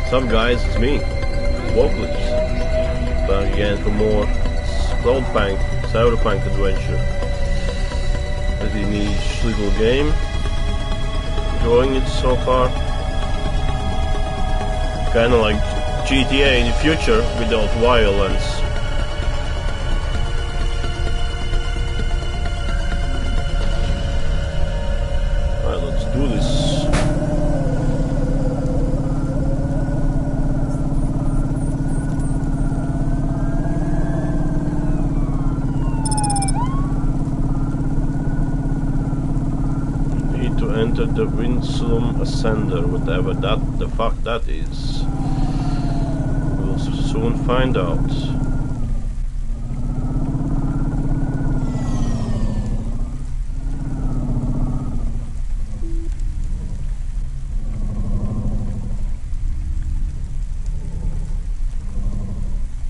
What's up guys, it's me, Vocalist, back again for more Cloudpunk, Cyberpunk adventure. Pretty niche little game, enjoying it so far. Kinda like GTA in the future without violence. Alright, let's do this. Enter the Winslow Ascender, whatever the fuck that is. We'll soon find out.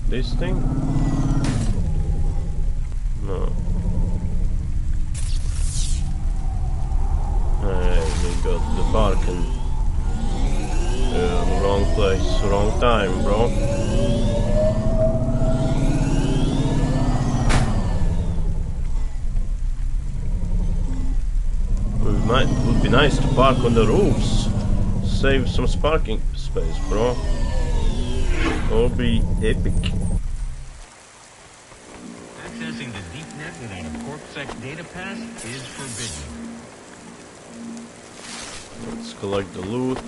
This thing? No. Got the parking. Wrong place, wrong time, bro. Would be nice to park on the roofs. Save some parking space, bro. That'll be epic. Accessing the deep net without a CorpSec data pass is forbidden. Let's collect the loot.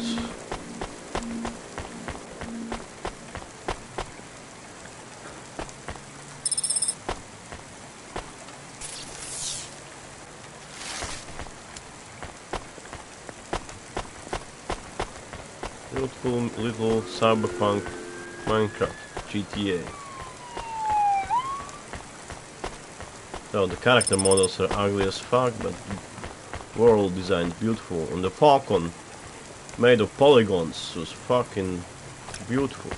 Beautiful little cyberpunk Minecraft GTA. So the character models are ugly as fuck, but world design beautiful, and the falcon made of polygons was fucking beautiful,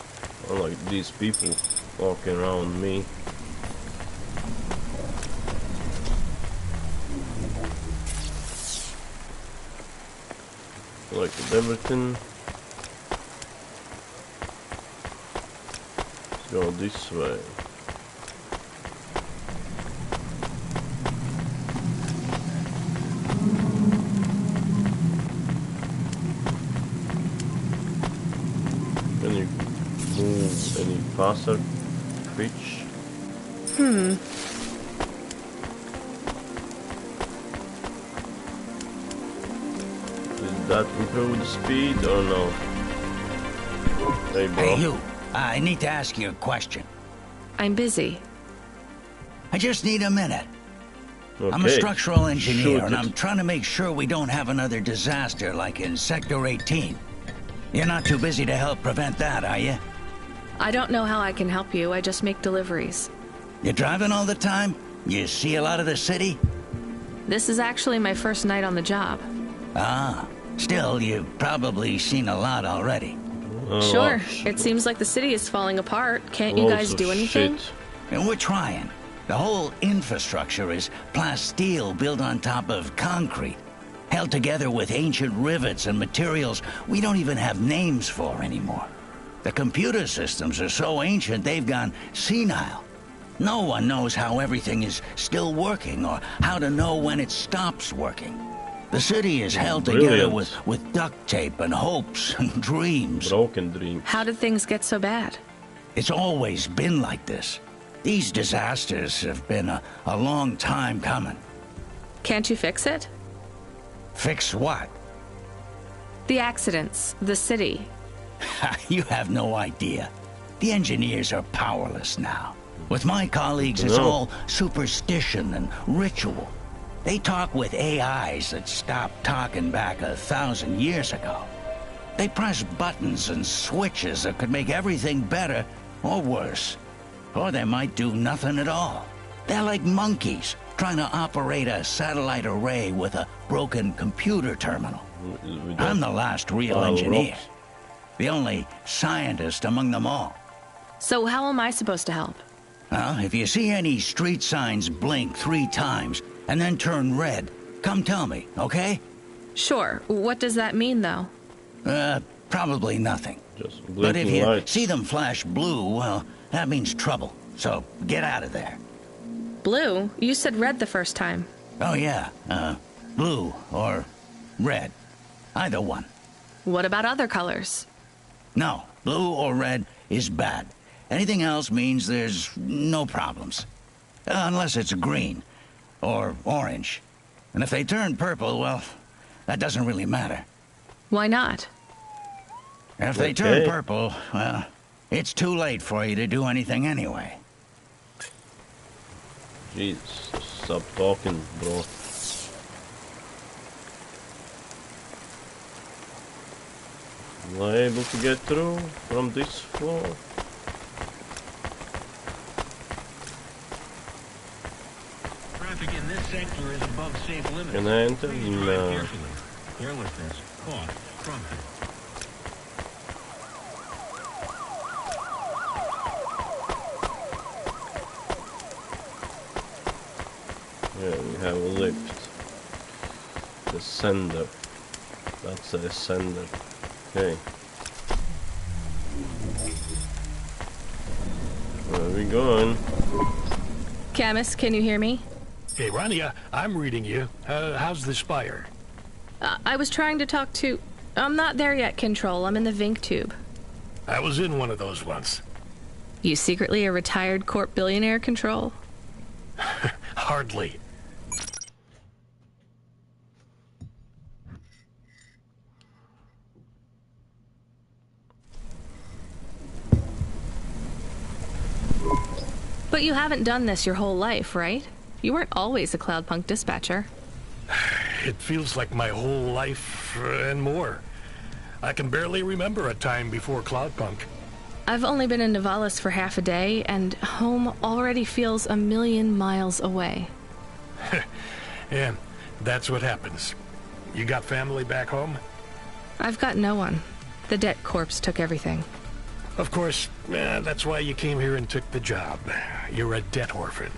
unlike these people walking around me. Collected everything. Let's go this way. Any faster, Twitch? Does that improve the speed or no? Hey, bro. Hey, you. I need to ask you a question. I'm busy. I just need a minute. Okay. I'm a structural engineer, Shoot and it. I'm trying to make sure we don't have another disaster like in Sector 18. You're not too busy to help prevent that, are you? I don't know how I can help you. I just make deliveries. You driving all the time? You see a lot of the city? This is actually my first night on the job. Ah, still, you've probably seen a lot already. Sure. It seems like the city is falling apart. Can't you guys do anything? Shit. And we're trying. The whole infrastructure is plasteel built on top of concrete, held together with ancient rivets and materials we don't even have names for anymore. The computer systems are so ancient they've gone senile. No one knows how everything is still working or how to know when it stops working. The city is held together with duct tape and hopes and dreams. Broken dreams. How did things get so bad? It's always been like this. These disasters have been a long time coming. Can't you fix it? Fix what? The accidents, the city. You have no idea. The engineers are powerless now. With my colleagues, it's all superstition and ritual. They talk with AIs that stopped talking back 1,000 years ago. They press buttons and switches that could make everything better or worse. Or they might do nothing at all. They're like monkeys trying to operate a satellite array with a broken computer terminal. I'm the last real engineer. The only scientist among them all. So how am I supposed to help? If you see any street signs blink 3 times and then turn red, come tell me, okay? Sure. What does that mean, though? Probably nothing. Just But if blinking you lights. see them flash blue, well, that means trouble. So get out of there. Blue? You said red the first time. Oh yeah, blue or red. Either one. What about other colors? No, blue or red is bad. Anything else means there's no problems. Unless it's green or orange. And if they turn purple, well, that doesn't really matter. Why not? If they turn purple, well, it's too late for you to do anything anyway. Jesus, stop talking, bro. Am I able to get through from this floor? Traffic in this sector is above safe limits. Can I enter? Please drive No. carefully. Carelessness costs profit. Yeah, we have a lift. The sender. That's a sender. Okay. Where are we going? Camus, can you hear me? Hey, Rania, I'm reading you. How's the spire? I was trying to talk to... I'm not there yet, Control. I'm in the Vink tube. I was in one of those once. You secretly a retired corp billionaire, Control? Hardly. But you haven't done this your whole life, right? You weren't always a Cloudpunk dispatcher. It feels like my whole life and more. I can barely remember a time before Cloudpunk. I've only been in Nivalis for half a day, and home already feels a million miles away. Yeah, that's what happens. You got family back home? I've got no one. The debt corpse took everything. Of course, that's why you came here and took the job. You're a debt orphan.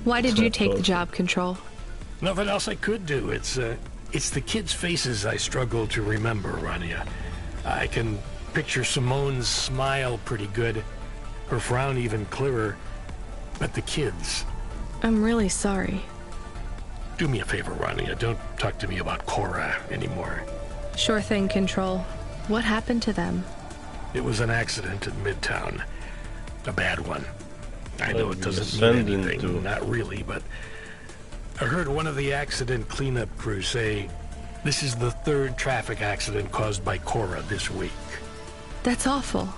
Why did you take the job, Control? Nothing else I could do. It's the kids' faces I struggle to remember, Rania. I can picture Simone's smile pretty good, her frown even clearer, but the kids... I'm really sorry. Do me a favor, Rania. Don't talk to me about Cora anymore. Sure thing, Control. What happened to them? It was an accident in Midtown. A bad one. I know it doesn't mean descending anything, to- not really, but... I heard one of the accident cleanup crew say this is the third traffic accident caused by Cora this week. That's awful.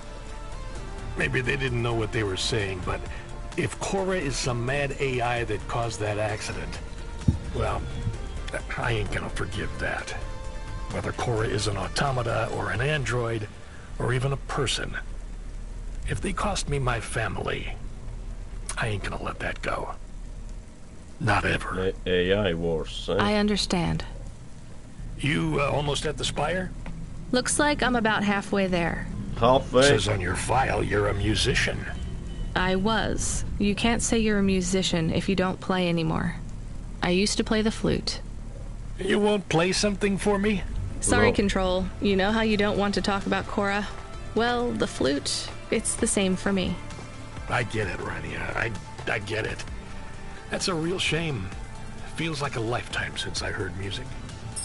Maybe they didn't know what they were saying, but if Cora is some mad AI that caused that accident, well, I ain't gonna forgive that. Whether Cora is an automata or an android, or even a person. If they cost me my family, I ain't gonna let that go. Not ever. AI wars. Eh? I understand. You almost at the spire? Looks like I'm about halfway there. Halfway. Says on your file you're a musician. I was. You can't say you're a musician if you don't play anymore. I used to play the flute. You won't play something for me? Sorry, No. Control. You know how you don't want to talk about Cora? Well, the flute, it's the same for me. I get it, Rania. I get it. That's a real shame. Feels like a lifetime since I heard music.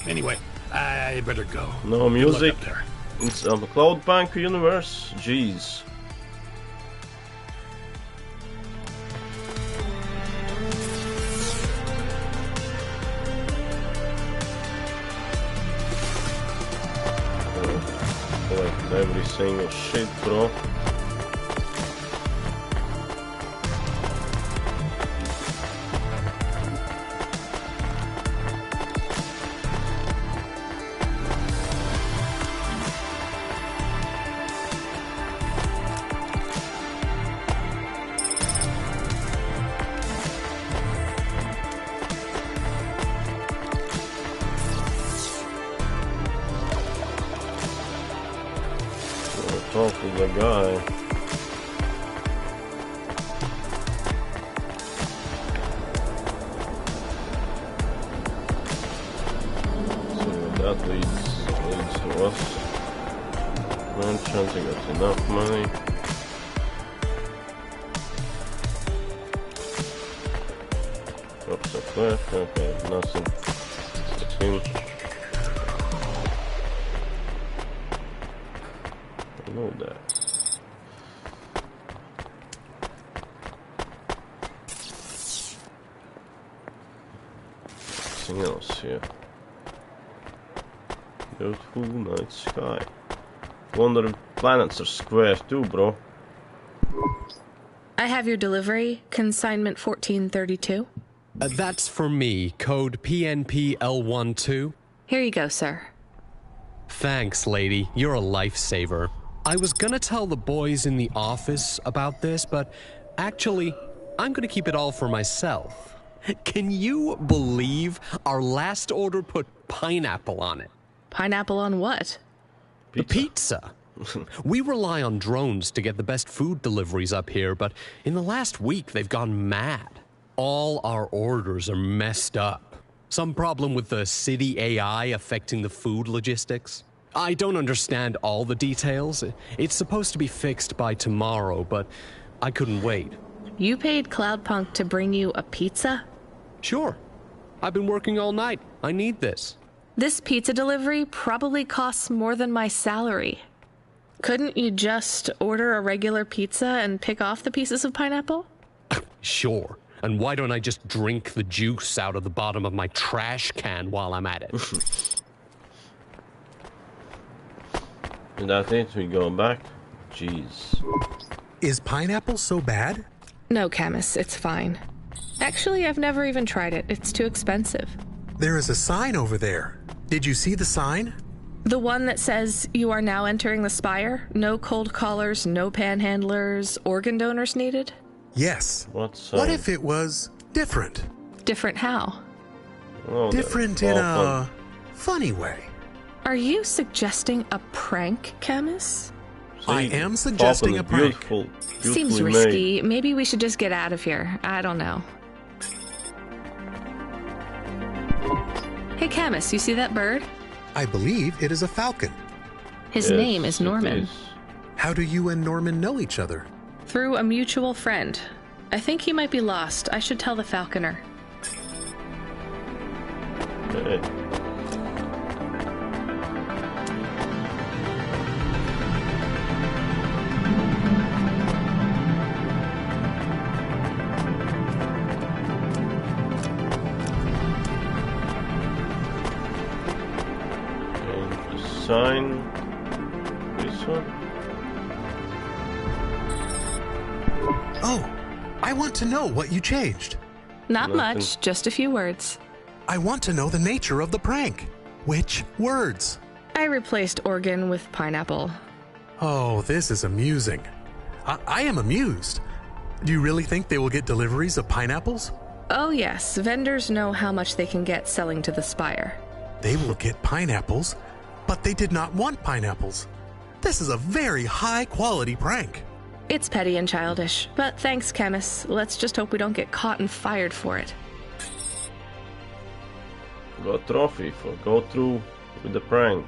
Anyway, I better go. No Good luck music. up there. It's a Cloudpunk universe. Jeez. Collect every single shit, bro. Talk to the guy. So that leads to us. No chance I got enough money. Drops a cliff, okay, nothing. It's him. I know that. Nothing else here. Beautiful night sky. Wonder if planets are square too, bro. I have your delivery, consignment 1432. That's for me, code PNPL12. Here you go, sir. Thanks, lady. You're a lifesaver. I was gonna tell the boys in the office about this, but actually, I'm gonna keep it all for myself. Can you believe our last order put pineapple on it? Pineapple on what? The pizza. We rely on drones to get the best food deliveries up here, but in the last week they've gone mad. All our orders are messed up. Some problem with the city AI affecting the food logistics. I don't understand all the details. It's supposed to be fixed by tomorrow, but I couldn't wait. You paid Cloudpunk to bring you a pizza? Sure. I've been working all night. I need this. This pizza delivery probably costs more than my salary. Couldn't you just order a regular pizza and pick off the pieces of pineapple? Sure. And why don't I just drink the juice out of the bottom of my trash can while I'm at it? And that's it, we go back. Jeez. Is pineapple so bad? No, Camus, it's fine. Actually, I've never even tried it. It's too expensive. There is a sign over there. Did you see the sign? The one that says you are now entering the Spire? No cold callers, no panhandlers, organ donors needed? Yes. What if it was different? Different how? Oh, Different in a funny way. Are you suggesting a prank, Camus? I am suggesting a prank. Seems risky. Maybe we should just get out of here. I don't know. Hey, Camus, you see that bird? I believe it is a falcon. His name is Norman. How do you and Norman know each other? Through a mutual friend. I think he might be lost. I should tell the falconer. Hey. Sign this one. Oh, I want to know what you changed. Not Nothing. much, just a few words. I want to know the nature of the prank. Which words? I replaced organ with pineapple. Oh, this is amusing. I am amused. Do you really think they will get deliveries of pineapples? Oh yes, vendors know how much they can get selling to the Spire. They will get pineapples, but they did not want pineapples. This is a very high-quality prank. It's petty and childish, but thanks, Camus. Let's just hope we don't get caught and fired for it. Got trophy for go through with the prank.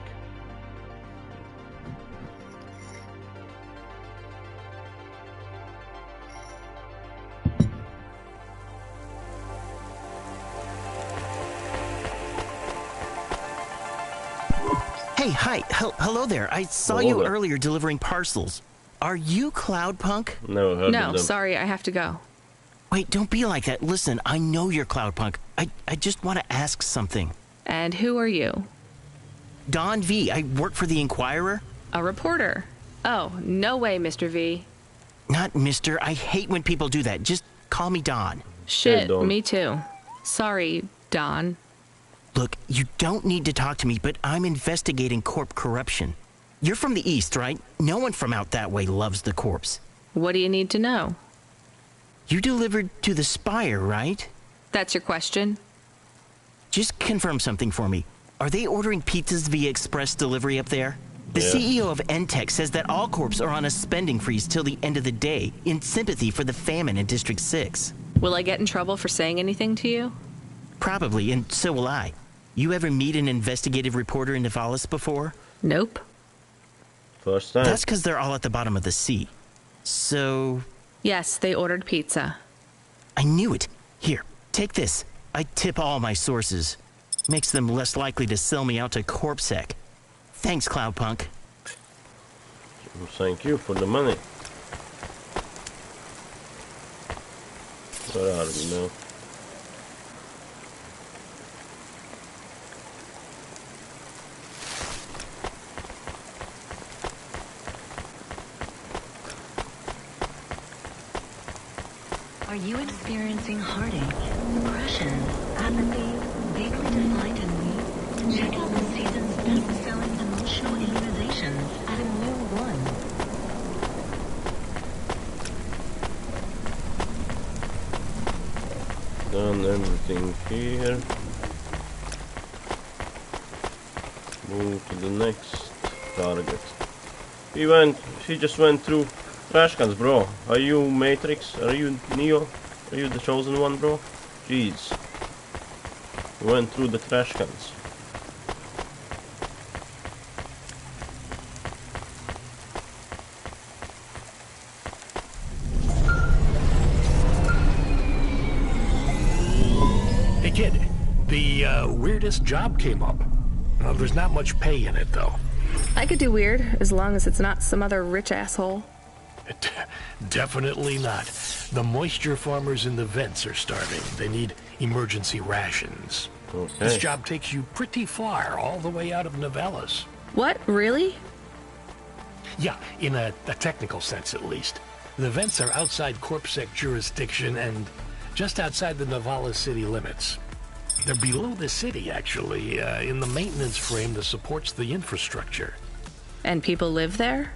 Hey, hi. Hello there. I saw Hello you there. earlier delivering parcels. Are you Cloudpunk? Never heard of No, them. sorry, I have to go. Wait, don't be like that. Listen, I know you're Cloudpunk. I just want to ask something. And who are you? Don V. I work for the Inquirer. A reporter. Oh, no way, Mr. V. Not Mister. I hate when people do that. Just call me Don. Shit, Don. me too. Sorry, Don. Look, you don't need to talk to me, but I'm investigating corp corruption. You're from the East, right? No one from out that way loves the corpse. What do you need to know? You delivered to the Spire, right? That's your question? Just confirm something for me. Are they ordering pizzas via express delivery up there? The Yeah. CEO of Entech says that all corps are on a spending freeze till the end of the day in sympathy for the famine in District 6. Will I get in trouble for saying anything to you? Probably, and so will I. You ever meet an investigative reporter in Nivalis before? Nope. First time. That's because they're all at the bottom of the sea. So... Yes, they ordered pizza. I knew it. Here, take this. I tip all my sources. Makes them less likely to sell me out to CorpSec. Thanks, Cloudpunk. Thank you for the money. Where are we now? Are you experiencing heartache, depression, apathy, vaguely defined ennui? Check out the season's best-selling emotional immunizations at Immune One. Done everything here. Move to the next target. He just went through trash cans, bro. Are you Matrix? Are you Neo? Are you the chosen one, bro? Jeez. He went through the trash cans. Hey, kid. The weirdest job came up. There's not much pay in it, though. I could do weird, as long as it's not some other rich asshole. Definitely not. The moisture farmers in the vents are starving. They need emergency rations. Okay. This job takes you pretty far, all the way out of Novellas. What? Really? Yeah, in a technical sense at least. The vents are outside CorpSec jurisdiction and just outside the Novellas city limits. They're below the city, actually, in the maintenance frame that supports the infrastructure. And people live there?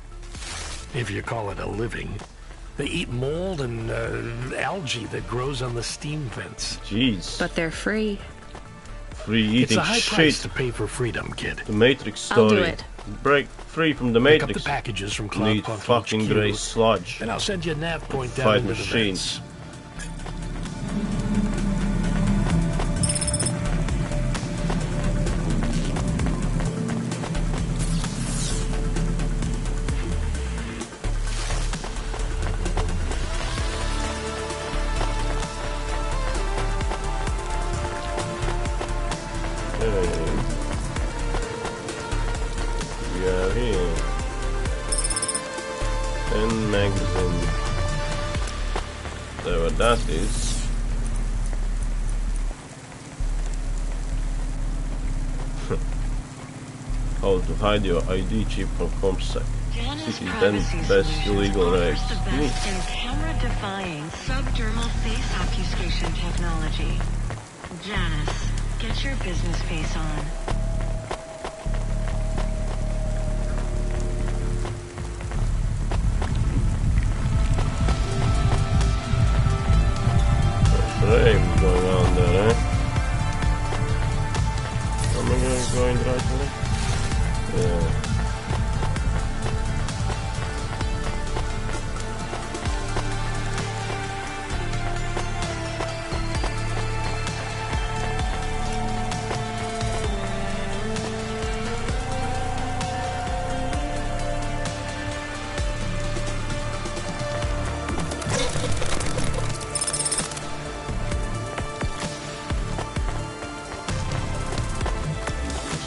If you call it a living. They eat mold and algae that grows on the steam vents. Jeez. But they're free. Free eating It's a high shit. price to pay for freedom, kid. The Matrix story. I'll do it. Break free from the Pick Matrix. up the packages from Need Cloudpunk fucking HQ, grey sludge. and I'll send you a nav point down Fight into the machines. vents. We are here. 10 magazine. Whatever that is. How to hide your ID chip from ComSec. Janus City Privacy 10 best Solutions illegal offers raids. the best in camera-defying subdermal face obfuscation technology. Janus, get your business face on. Frame going on there, eh? Am I going right way? Yeah.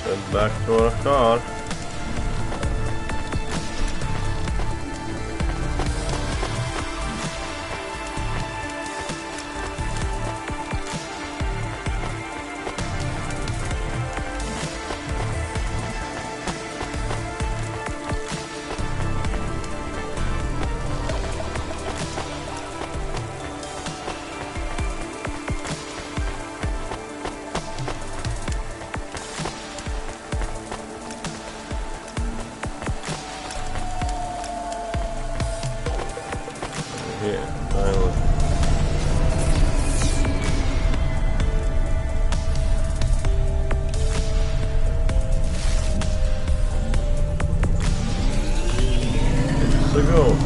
Head back to our car. Here, finally. Let's go.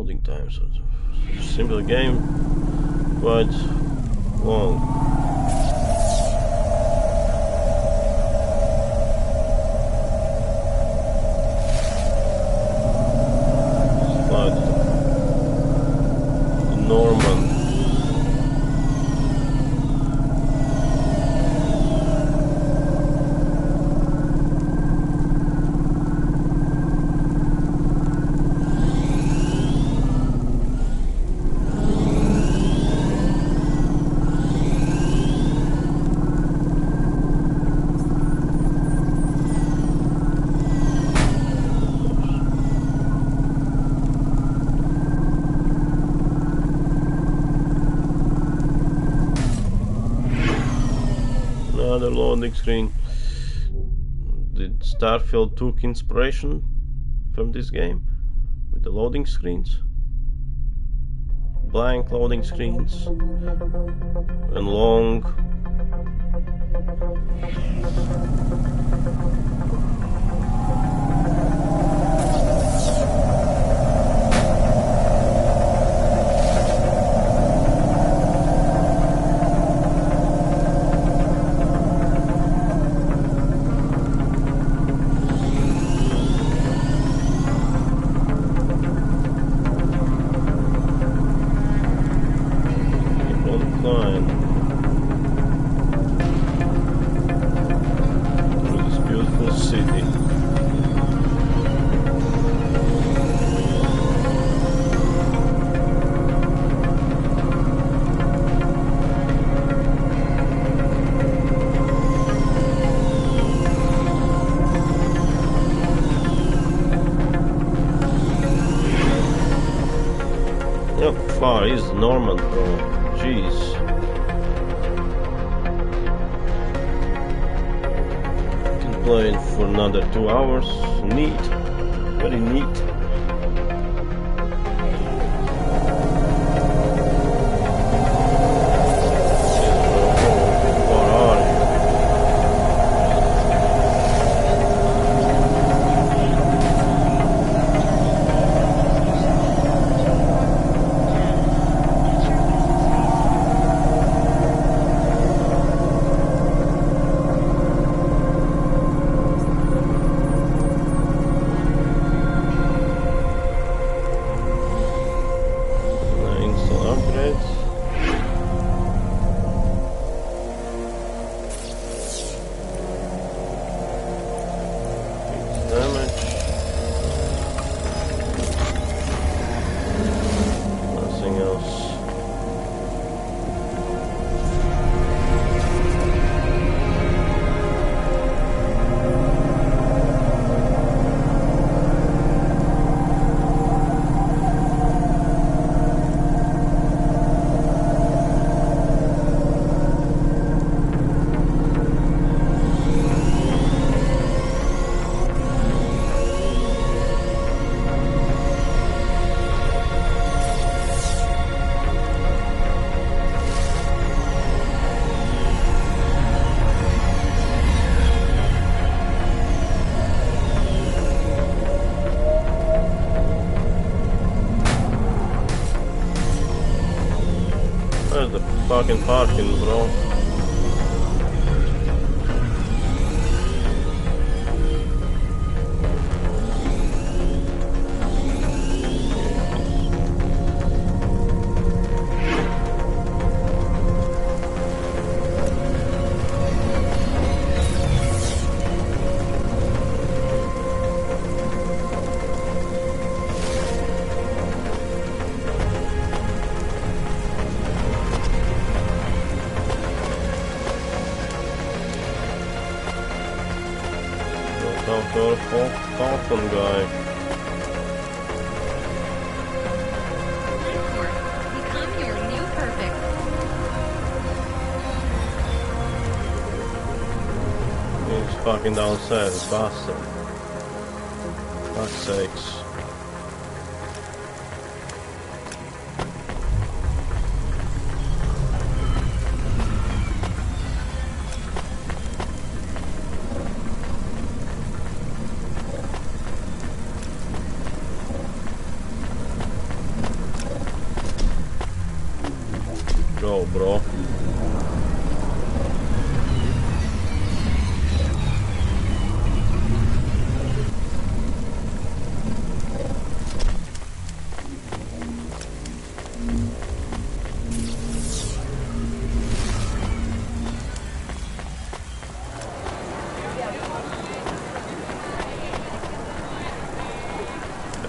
Loading times. Simple game, quite long. Slide the Norman. Another loading screen. Did Starfield took inspiration from this game with the loading screens? Blank loading screens and long. Far is Norman, bro. Jeez. Can play it for another 2 hours. Neat. Very neat. Where's the fucking parking, bro? Cloudpunk guy. Become your new perfect. He's fucking downstairs, bastard. Fuck's sakes. bro.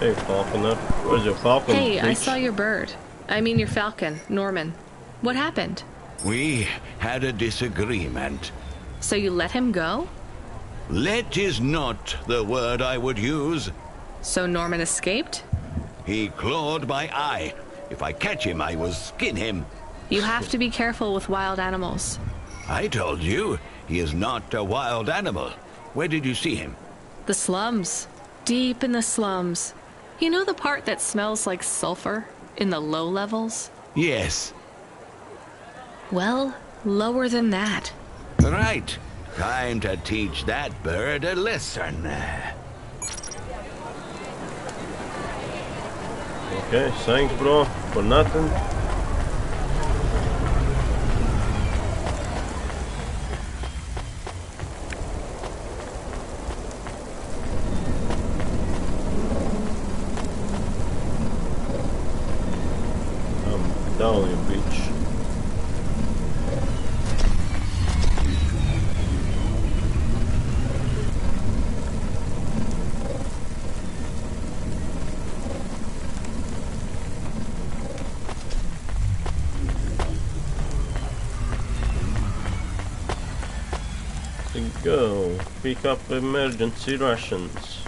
Hey, Falconer. Where's your falcon? Hey, I bitch? saw your bird. I mean your falcon, Norman. What happened? We had a disagreement. So you let him go? Let is not the word I would use. So Norman escaped? He clawed my eye. If I catch him, I will skin him. You have to be careful with wild animals. I told you, he is not a wild animal. Where did you see him? The slums. Deep in the slums. You know the part that smells like sulfur? In the low levels? Yes. Well, lower than that. Right. Time to teach that bird a lesson. Okay, thanks, bro. For nothing. Down, you bitch. To go pick up emergency rations.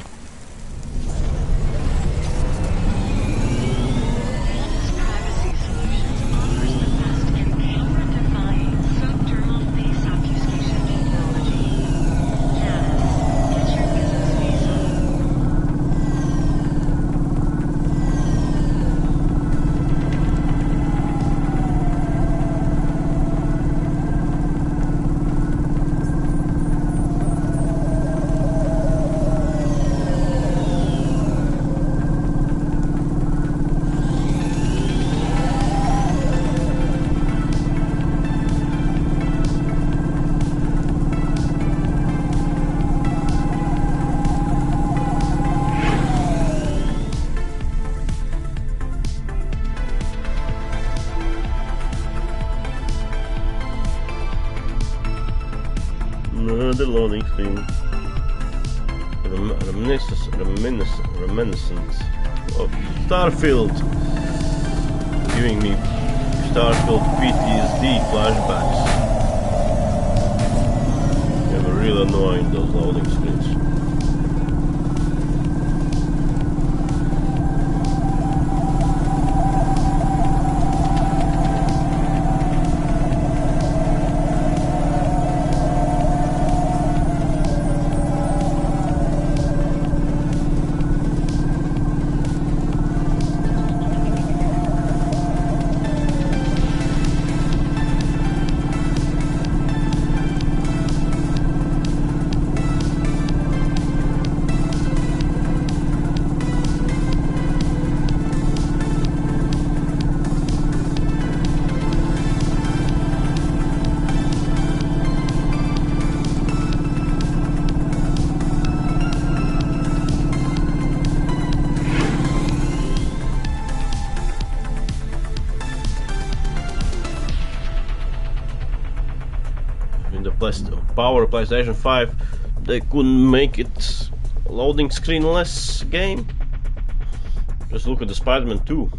The loading screen. Reminiscence of Starfield. Giving me Starfield PTSD flashbacks. They were real annoying, those loading screens. Power PlayStation 5, they couldn't make it a loading screen-less game. Just look at the Spider-Man 2.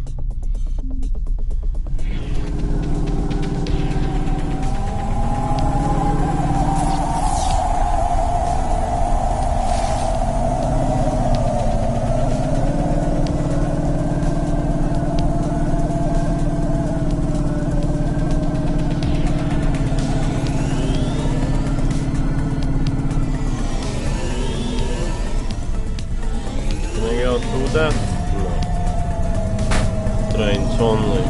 That? No. Trains only.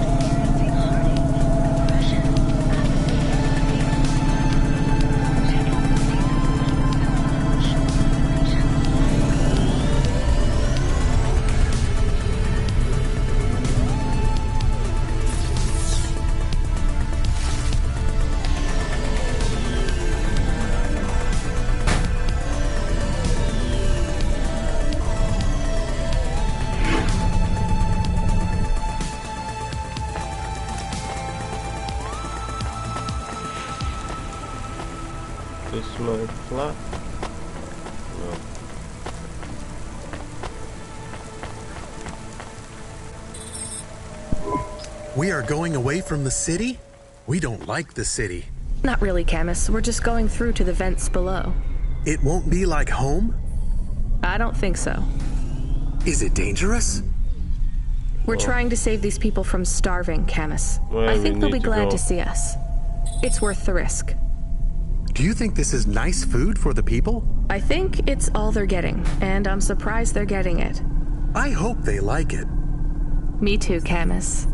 Is my flat? No. We are going away from the city? We don't like the city. Not really, Camus. We're just going through to the vents below. It won't be like home? I don't think so. Is it dangerous? We're trying to save these people from starving, Camus. Where I we think they'll need be to glad go? to see us. It's worth the risk. Do you think this is nice food for the people? I think it's all they're getting, and I'm surprised they're getting it. I hope they like it. Me too, Camus.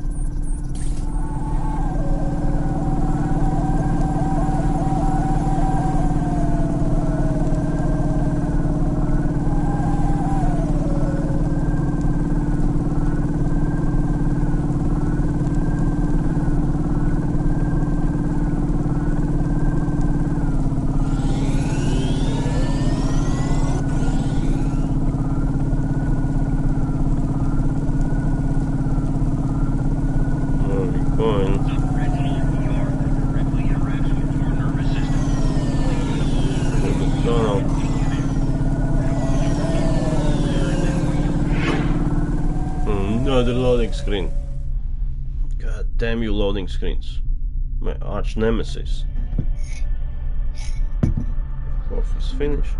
Another loading screen. God damn you loading screens. My arch nemesis. Fourth is finished.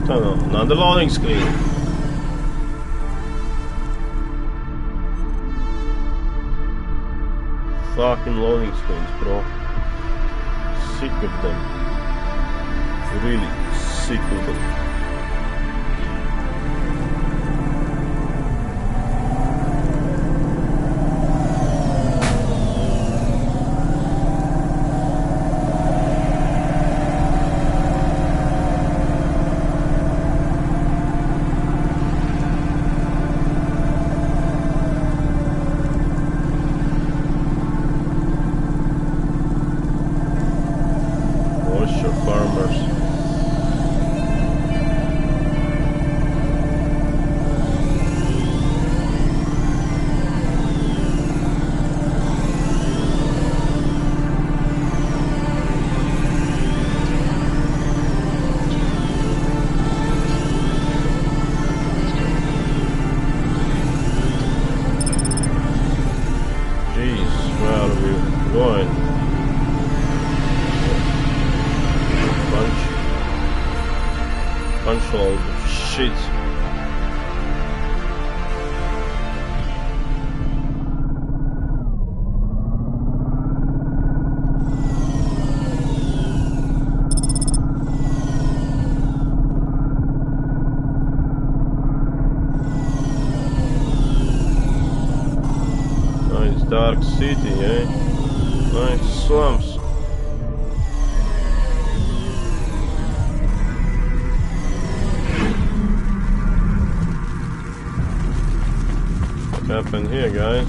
Another loading screen. Fucking loading screens, bro. Sick of them. Really sick of them. Dark city, eh? Nice slums. What happened here, guys?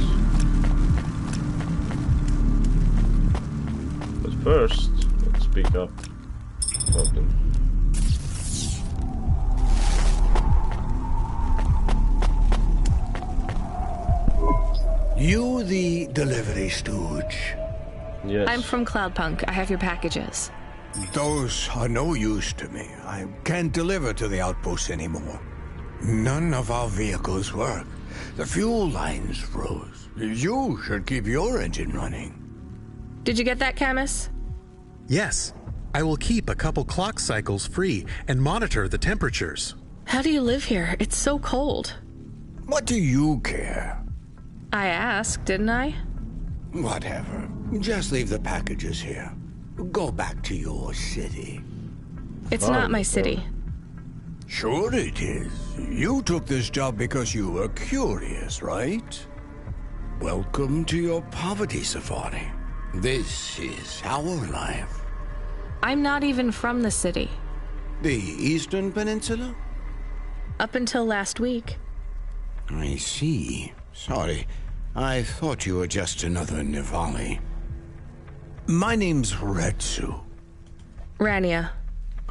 But first, let's pick up something. You the delivery stooge? Yes. I'm from Cloudpunk. I have your packages. Those are no use to me. I can't deliver to the outpost anymore. None of our vehicles work. The fuel lines froze. You should keep your engine running. Did you get that, Camus? Yes. I will keep a couple clock cycles free and monitor the temperatures. How do you live here? It's so cold. What do you care? I asked, didn't I? Whatever. Just leave the packages here. Go back to your city. It's not my city. Sure it is. You took this job because you were curious, right? Welcome to your poverty safari. This is our life. I'm not even from the city. The Eastern Peninsula? Up until last week. I see. Sorry. I thought you were just another Nivali. My name's Retsu. Rania.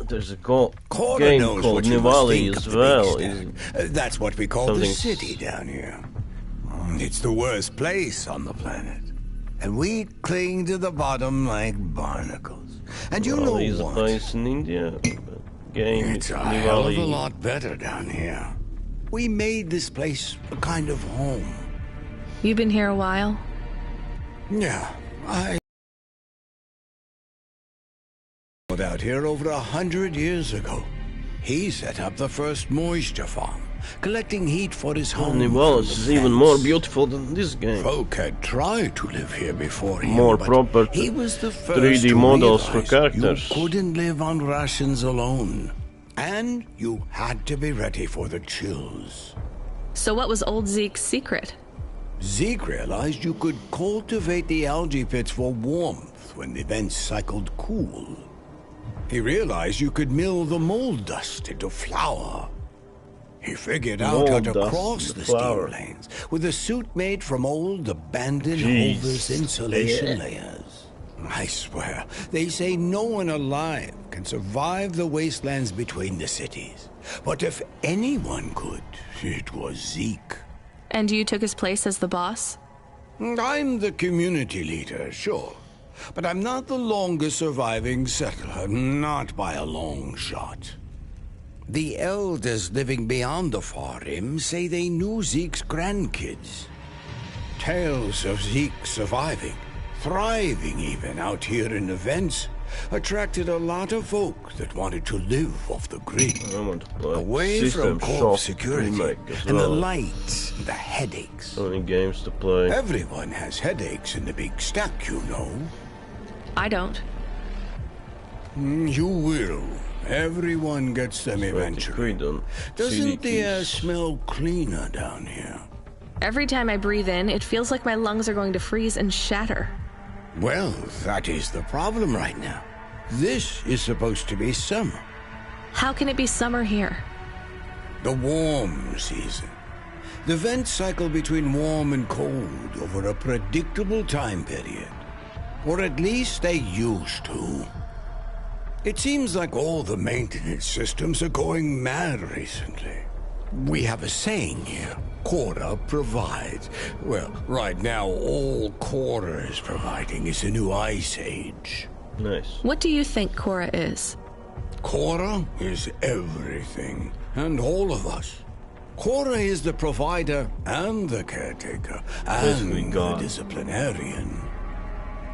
There's a Cora game knows called what you must Nivali think as of the well. big stack. That's what we call the something city down here. It's the worst place on the planet. And we cling to the bottom like barnacles. And you know There's a what? place in India. Game It's a hell of a Nivali. lot better down here. We made this place a kind of home. You've been here a while? Yeah, I out here over 100 years ago. He set up the first moisture farm, collecting heat for his home. Nivali is even more beautiful than this game. Folk had tried to live here before him, More but proper he was the first 3D to models for realize characters. You couldn't live on rations alone, and you had to be ready for the chills. So what was old Zeke's secret? Zeke realized you could cultivate the algae pits for warmth when the vents cycled cool. He realized you could mill the mold dust into flour. He figured out how Mold to dust cross into the flour. steam lanes with a suit made from old abandoned Jeez. Hover's insulation Yeah. layers. I swear, they say no one alive can survive the wastelands between the cities. But if anyone could, it was Zeke. And you took his place as the boss? I'm the community leader, sure. But I'm not the longest surviving settler, not by a long shot. The elders living beyond the far rim say they knew Zeke's grandkids. Tales of Zeke surviving, thriving even out here in the vents, attracted a lot of folk that wanted to live off the grid. I want to play Away System from corp Shock security remake as and the well. lights and the headaches. So many games to play. Everyone has headaches in the big stack, you know. I don't. You will. Everyone gets them eventually. Doesn't the air smell cleaner down here? Every time I breathe in, it feels like my lungs are going to freeze and shatter. Well, that is the problem right now. This is supposed to be summer. How can it be summer here? The warm season. The vents cycle between warm and cold over a predictable time period. Or at least they used to. It seems like all the maintenance systems are going mad recently. We have a saying here, Cora provides. Well, right now all Cora is providing is a new ice age. Nice. What do you think Cora is? Cora is everything, and all of us. Cora is the provider and the caretaker Basically and the God. disciplinarian.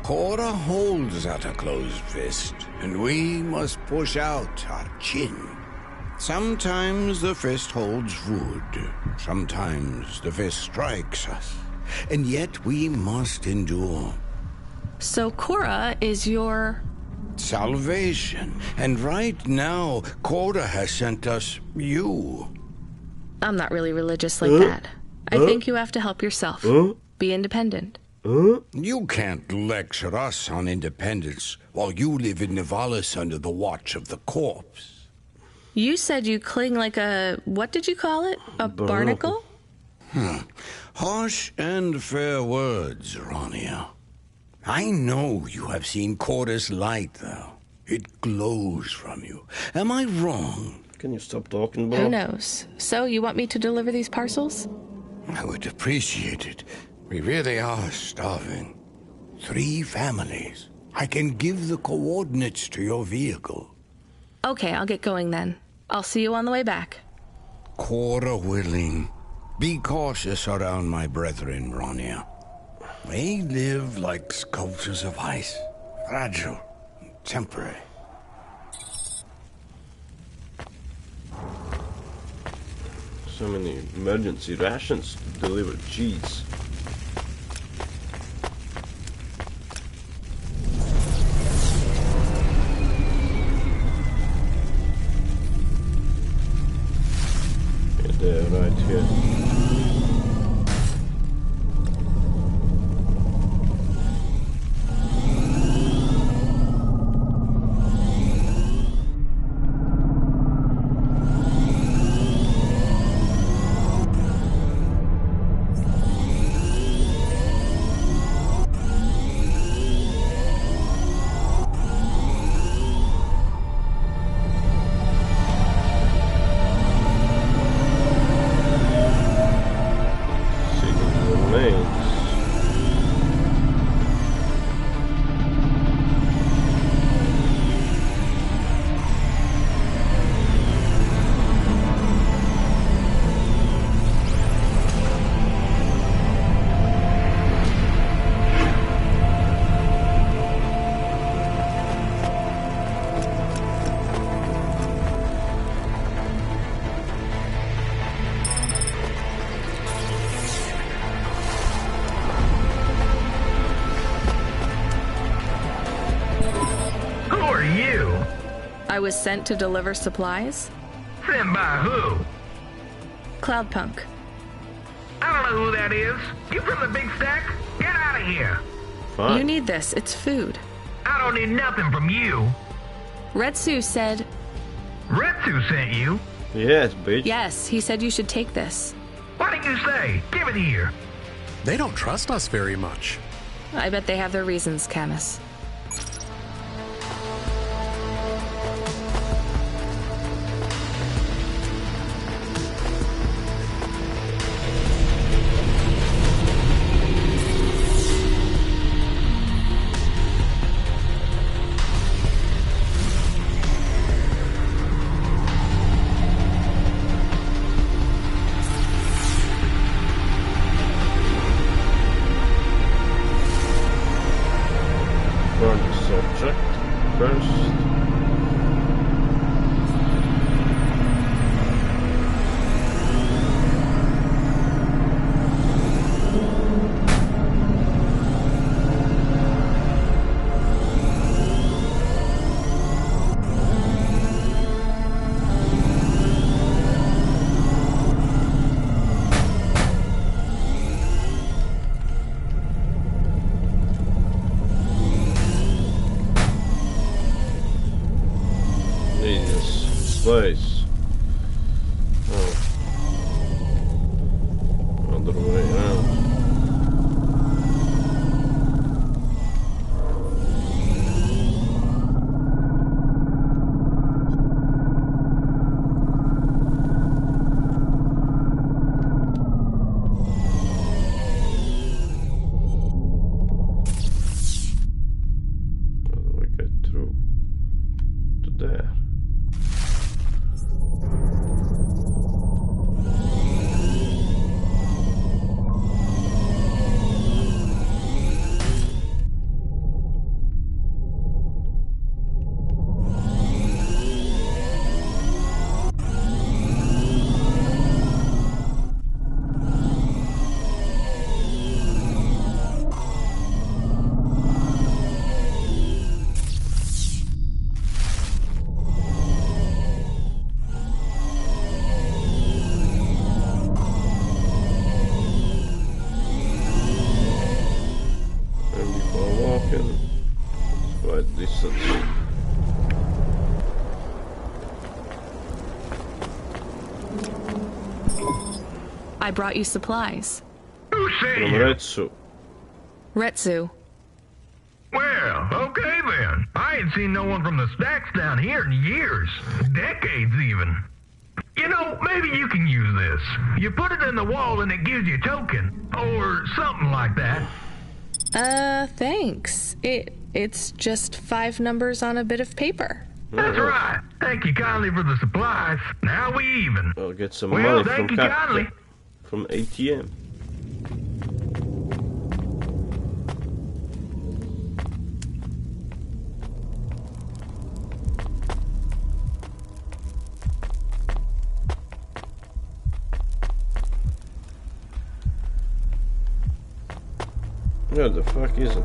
Cora holds out a closed fist, and we must push out our chin. Sometimes the fist holds wood, sometimes the fist strikes us, and yet we must endure. So Cora is your... Salvation, and right now, Cora has sent us you. I'm not really religious like that. I think you have to help yourself. Be independent. You can't lecture us on independence while you live in Nivalis under the watch of the corpse. You said you cling like a... what did you call it? A barnacle? Harsh and fair words, Rania. I know you have seen Cora's light, though. It glows from you. Am I wrong? Can you stop talking, bro? Who knows? So, you want me to deliver these parcels? I would appreciate it. We really are starving. 3 families. I can give the coordinates to your vehicle. Okay, I'll get going then. I'll see you on the way back. Cora willing. Be cautious around my brethren, Rania. They live like sculptures of ice. Fragile. Temporary. So many emergency rations to deliver. Jeez. Yeah, they're right here. I was sent to deliver supplies? Sent by who? Cloudpunk. I don't know who that is. You from the big stack? Get out of here. Fine. You need this. It's food. I don't need nothing from you. Retsu said... Retsu sent you? Yes, bitch. Yes, he said you should take this. What did you say? Give it here. They don't trust us very much. I bet they have their reasons, Camus. Place. Oh. Other way around. How do I get through to there? I brought you supplies. Who sent From you? Retsu. Retsu. Well, okay then. I ain't seen no one from the stacks down here in years. Decades even. You know, maybe you can use this. You put it in the wall and it gives you a token. Or something like that. Thanks. It's just 5 numbers on a bit of paper. That's right. Thank you kindly for the supplies. Now we even. I'll get some Well, money thank from you kindly. from ATM. Where the fuck is it?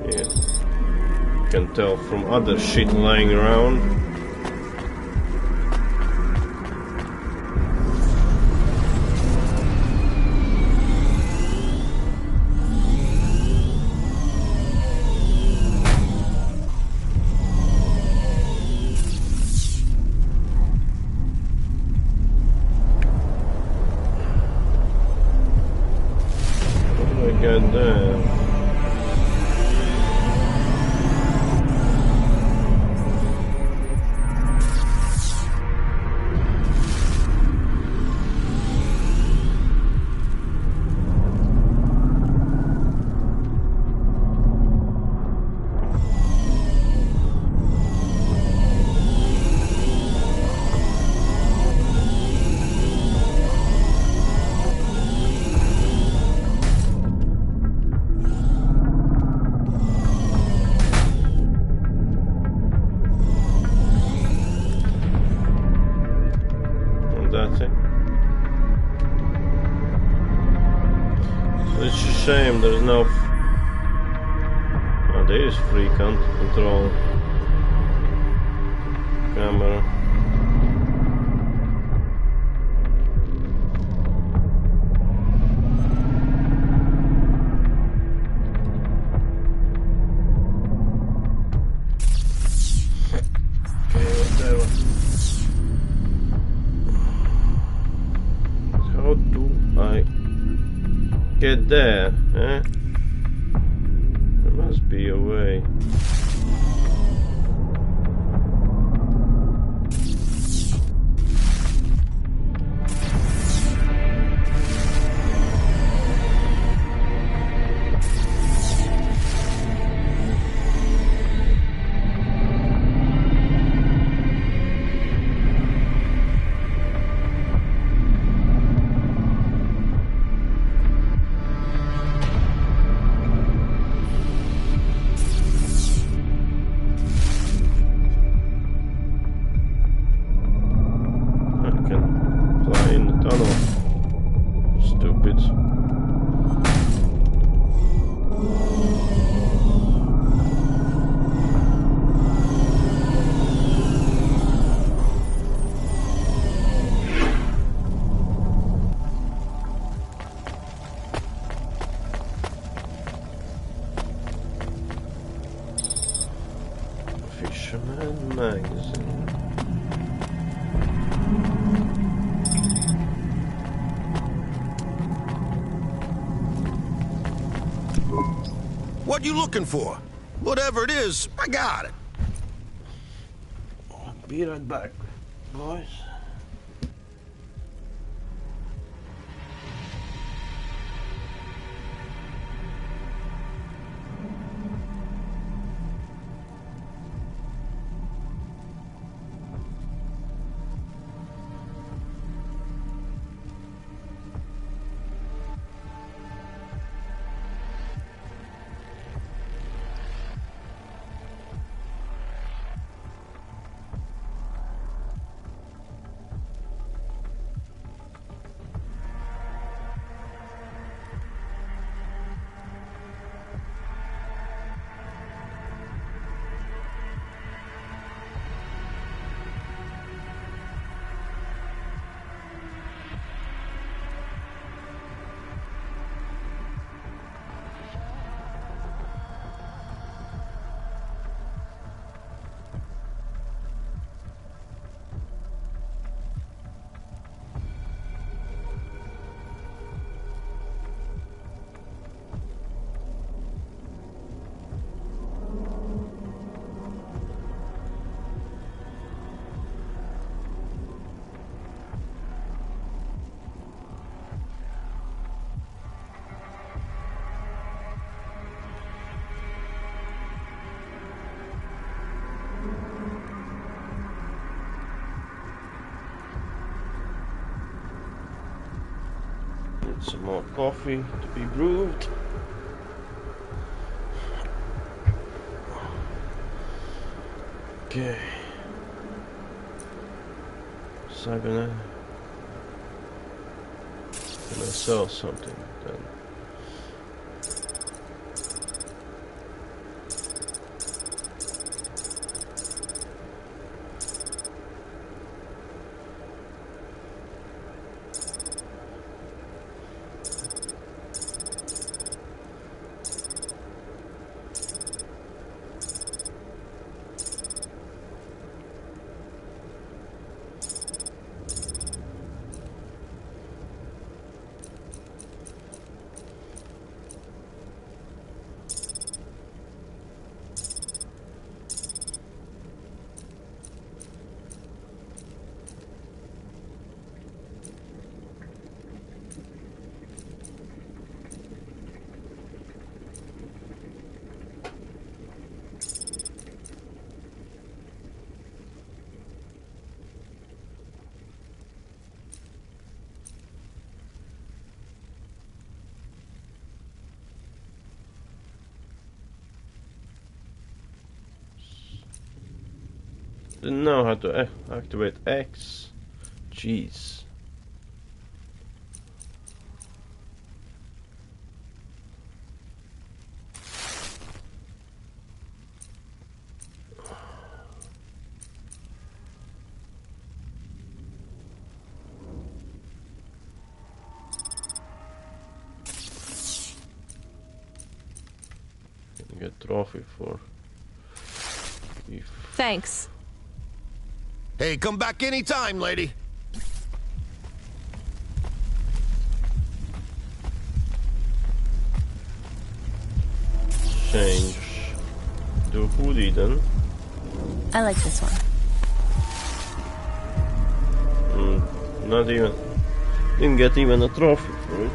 Yeah. Can tell from other shit lying around. It's a shame there's no. Oh, there is free control camera. Okay, whatever. How do I get there, eh? There must be a way. Fisherman magazine. What you looking for? Whatever it is, I got it. I'll be right back, boys. Some more coffee to be brewed. Okay. So I'm gonna sell something then. Didn't know how to activate X. Jeez. Get trophy for. Thanks. Hey, come back anytime, lady. Change the hoodie then. I like this one. Not even. Didn't get even a trophy for it.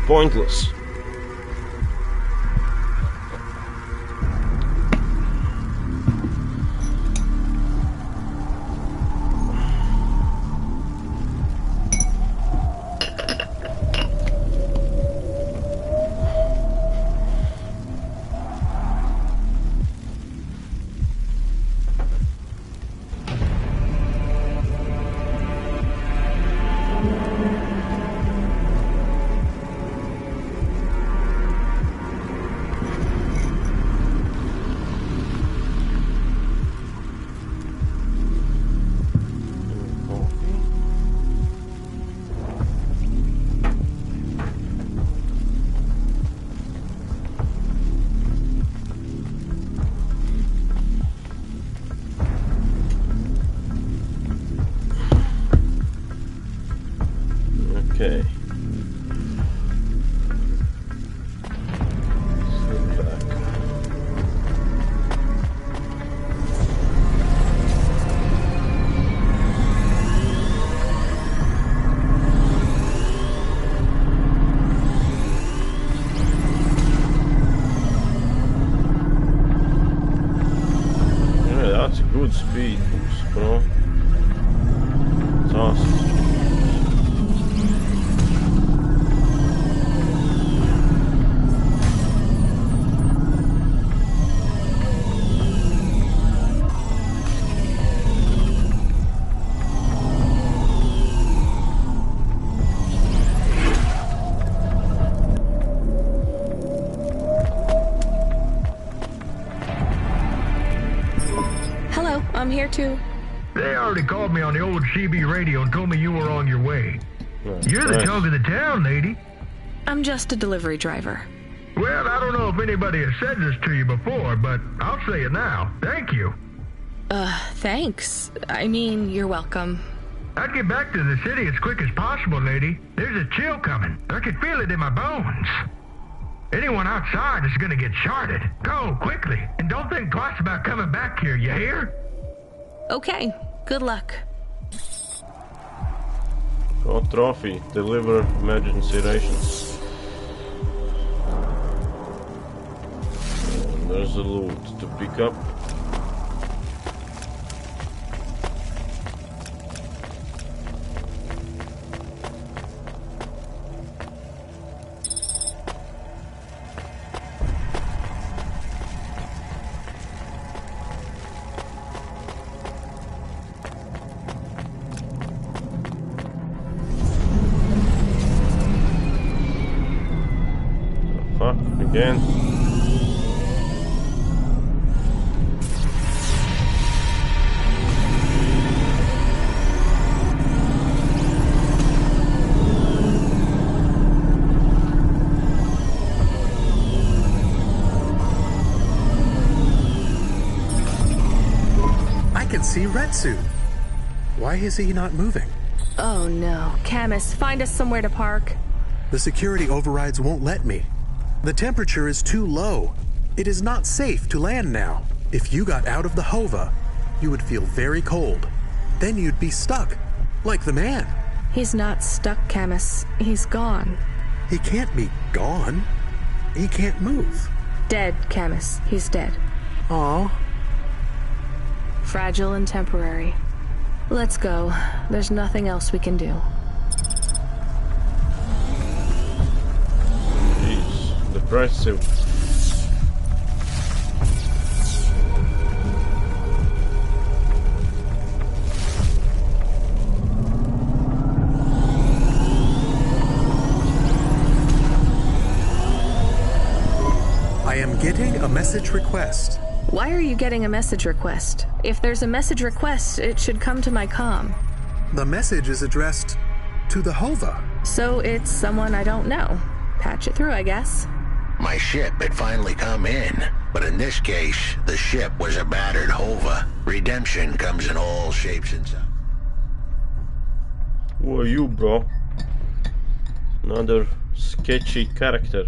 Pointless. Okay. Sit back. Yeah, that's a good speed boost, bro. It's awesome. Hello, I'm here too. They already called me on the old CB radio and told me you were on your way. You're the talk of the town, lady. I'm just a delivery driver. Well, I don't know if anybody has said this to you before, but I'll say it now. Thank you. Thanks. I mean, you're welcome. I'd get back to the city as quick as possible, lady. There's a chill coming. I can feel it in my bones. Anyone outside is gonna get sharded. Go, quickly. And don't think twice about coming back here, you hear? Okay, good luck. Got trophy. Deliver emergency rations. And there's a loot to pick up. Again. I can see Retsu. Why is he not moving? Oh no. Camus, find us somewhere to park. The security overrides won't let me. The temperature is too low. It is not safe to land now. If you got out of the Hova, you would feel very cold. Then you'd be stuck, like the man. He's not stuck, Camus. He's gone. He can't be gone. He can't move. Dead, Camus. He's dead. Aw. Fragile and temporary. Let's go. There's nothing else we can do. Jeez, depressive. I am getting a message request. Why are you getting a message request? If there's a message request, it should come to my comm. The message is addressed to the Hova. So it's someone I don't know. Patch it through, I guess. My ship had finally come in, but in this case, the ship was a battered Hova. Redemption comes in all shapes and sizes. Who are you, bro? Another sketchy character.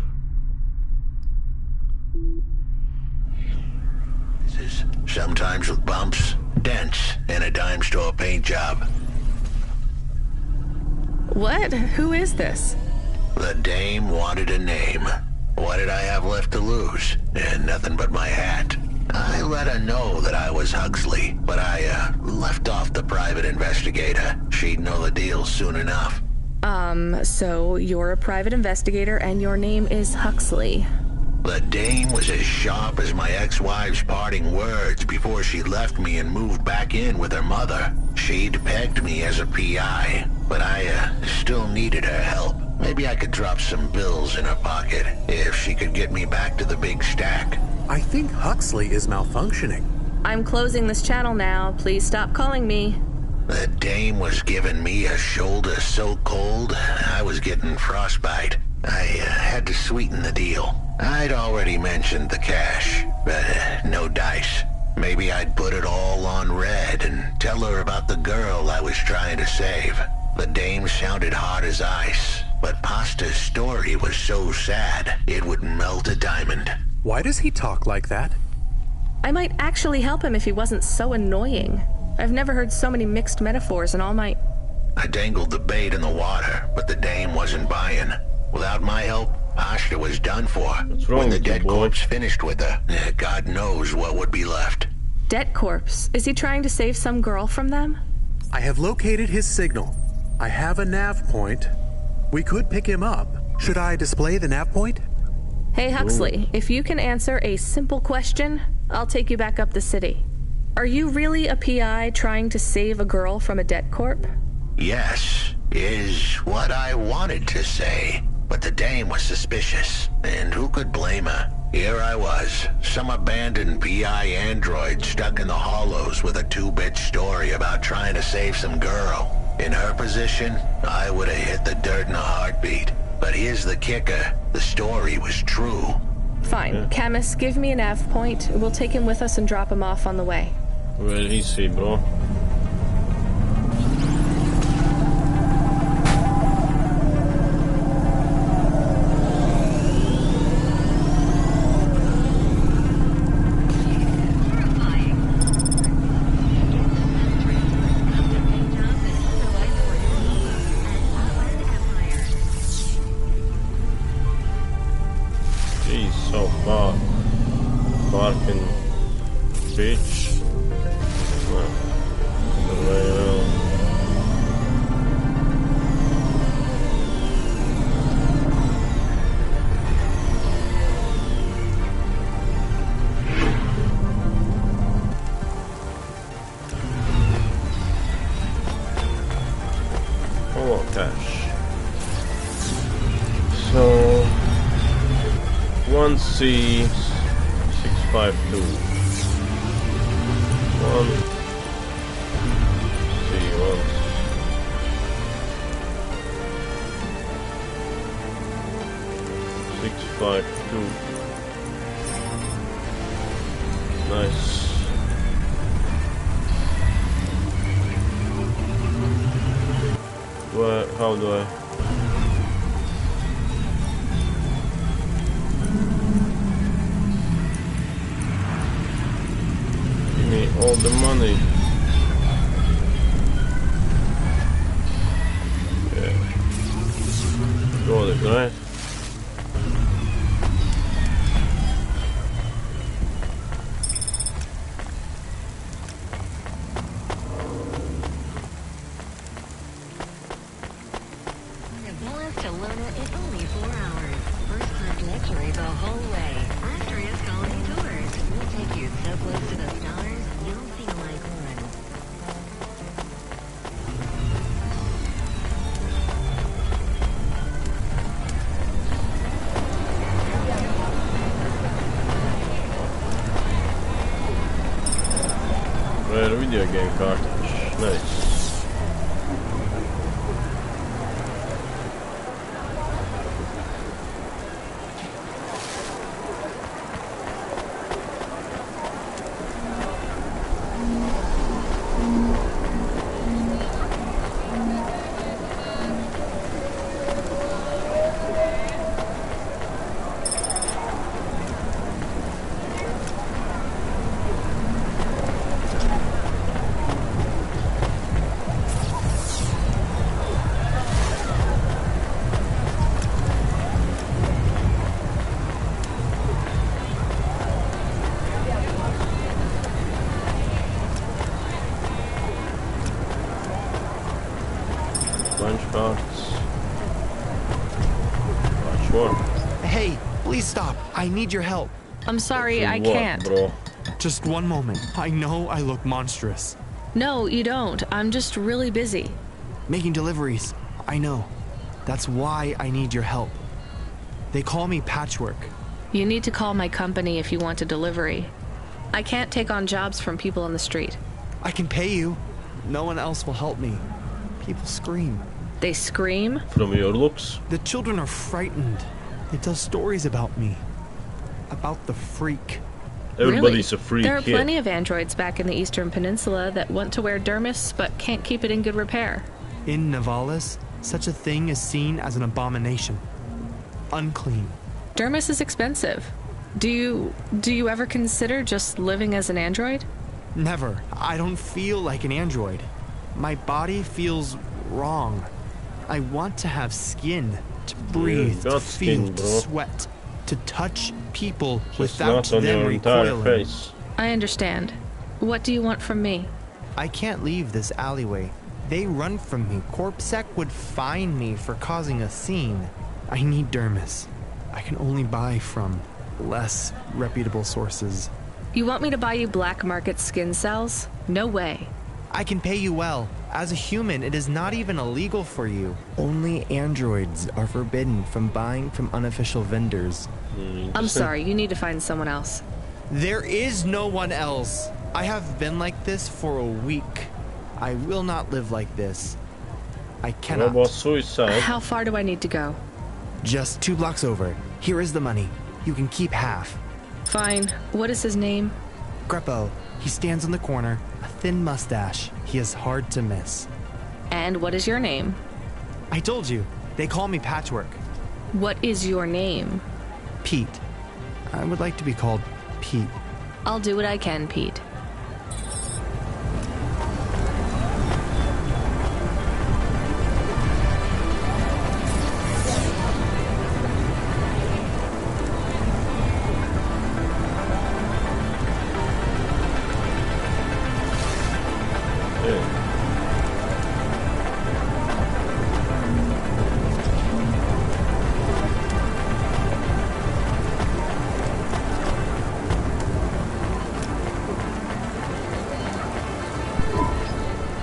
Sometimes with bumps, dents, and a dime store paint job. What? Who is this? The dame wanted a name. What did I have left to lose? And nothing but my hat. I let her know that I was Huxley, but I left off the private investigator. She'd know the deal soon enough. So you're a private investigator and your name is Huxley. The dame was as sharp as my ex-wife's parting words before she left me and moved back in with her mother. She'd pegged me as a PI, but I still needed her help. Maybe I could drop some bills in her pocket if she could get me back to the big stack. I think Huxley is malfunctioning. I'm closing this channel now. Please stop calling me. The dame was giving me a shoulder so cold, I was getting frostbite. I had to sweeten the deal. I'd already mentioned the cash, but no dice. Maybe I'd put it all on red and tell her about the girl I was trying to save. The dame sounded hard as ice, but Pasta's story was so sad, it would melt a diamond. Why does he talk like that? I might actually help him if he wasn't so annoying. I've never heard so many mixed metaphors in all my... I dangled the bait in the water, but the dame wasn't buying. Without my help, Pasta was done for. What's wrong when the with you, dead boy? corpse finished with her, God knows what would be left. Dead corpse? Is he trying to save some girl from them? I have located his signal. I have a nav point. We could pick him up. Should I display the nav point? Hey Huxley, if you can answer a simple question, I'll take you back up the city. Are you really a PI trying to save a girl from a dead corp? Yes, is what I wanted to say. But the dame was suspicious, and who could blame her? Here I was, some abandoned PI android stuck in the hollows with a 2-bit story about trying to save some girl. In her position, I would have hit the dirt in a heartbeat. But here's the kicker, the story was true. Fine, Camus, give me a nav point. We'll take him with us and drop him off on the way. Where is he, bro? Jeez, so far. Fucking bitch. Hello, Cash. So, 1C 652. 1C 652. Nice. How do I? Give me all the money. Yeah. Got it, right? Video game cartridge. Nice. Hey, please stop. I need your help. I'm sorry, I can't. Bro? Just one moment. I know I look monstrous. No, you don't. I'm just really busy. Making deliveries. I know. That's why I need your help. They call me Patchwork. You need to call my company if you want a delivery. I can't take on jobs from people on the street. I can pay you. No one else will help me. People scream. They scream? From your looks? The children are frightened. They tell stories about me. About the freak. Everybody's a freak. There are plenty of androids back in the Eastern Peninsula that want to wear dermis but can't keep it in good repair. In Navalis, such a thing is seen as an abomination. Unclean. Dermis is expensive. Do you ever consider just living as an android? Never. I don't feel like an android. My body feels wrong. I want to have skin, to breathe, to feel, to sweat, to touch people without them recoiling. I understand. What do you want from me? I can't leave this alleyway. They run from me. CorpSec would fine me for causing a scene. I need dermis. I can only buy from less reputable sources. You want me to buy you black market skin cells? No way. I can pay you well. As a human, it is not even illegal for you. Only androids are forbidden from buying from unofficial vendors. I'm sorry, you need to find someone else. There is no one else. I have been like this for a week. I will not live like this. I cannot. What about suicide? How far do I need to go? Just 2 blocks over. Here is the money. You can keep half. Fine. What is his name? Greppo. He stands on the corner. A thin mustache. He is hard to miss. And what is your name? I told you. They call me Patchwork. What is your name? Pete. I would like to be called Pete. I'll do what I can, Pete.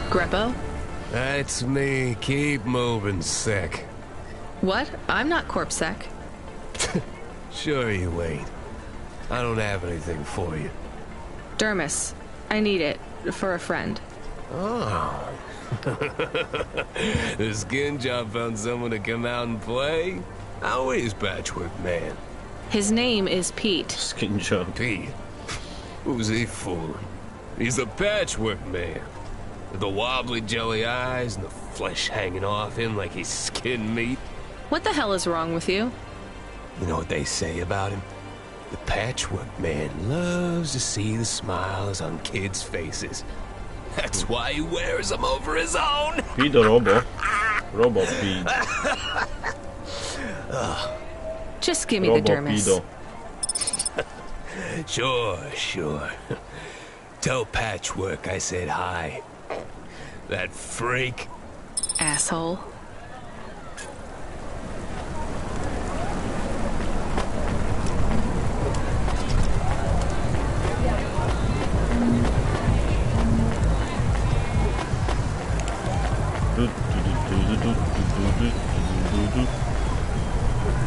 Greppo? That's me. Keep moving, sick. What? I'm not CorpSec. Sure you ain't. I don't have anything for you. Dermis, I need it for a friend. Oh. The skin job found someone to come out and play? How is Patchwork Man? His name is Pete. Skin job. Pete? Who's he fooling? He's the Patchwork Man. With the wobbly jelly eyes and the flesh hanging off him like he's skin meat. What the hell is wrong with you? You know what they say about him? The Patchwork Man loves to see the smiles on kids' faces. That's why he wears them over his own. Pedo Robo. Robo Pete. Just give me the Dermis. Sure. Tell Patchwork I said hi. That freak. Asshole.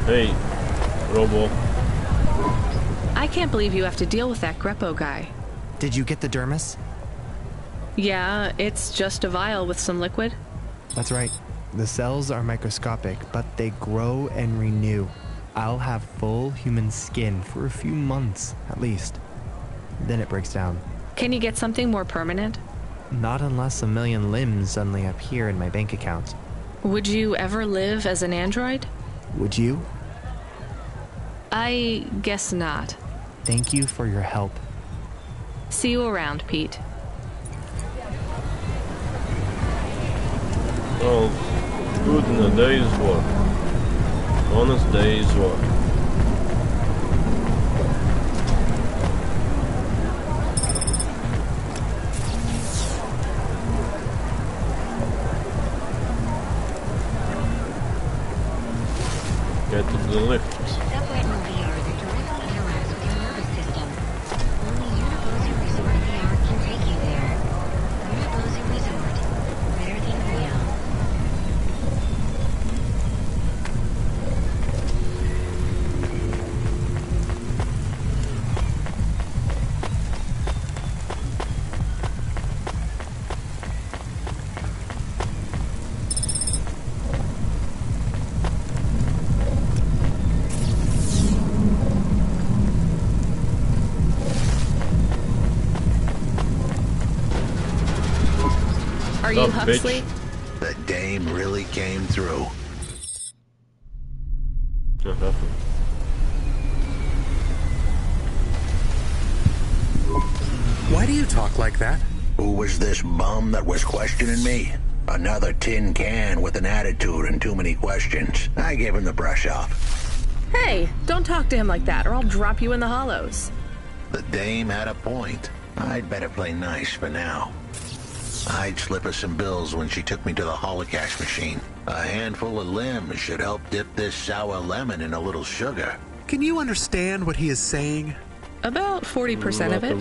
Hey, Robo. I can't believe you have to deal with that Greppo guy. Did you get the Dermis? Yeah, it's just a vial with some liquid. That's right. The cells are microscopic, but they grow and renew. I'll have full human skin for a few months, at least. Then it breaks down. Can you get something more permanent? Not unless a million limbs suddenly appear in my bank account. Would you ever live as an android? Would you? I guess not. Thank you for your help. See you around, Pete. Oh, good in a day's work. Honest day's work. Get to the lift. Are you Huxley? The dame really came through. Why do you talk like that? Who was this bum that was questioning me? Another tin can with an attitude and too many questions. I gave him the brush off. Hey, don't talk to him like that or I'll drop you in the hollows. The dame had a point. I'd better play nice for now. I'd slip her some bills when she took me to the holocaust machine. A handful of limbs should help dip this sour lemon in a little sugar. Can you understand what he is saying? About 40% of it.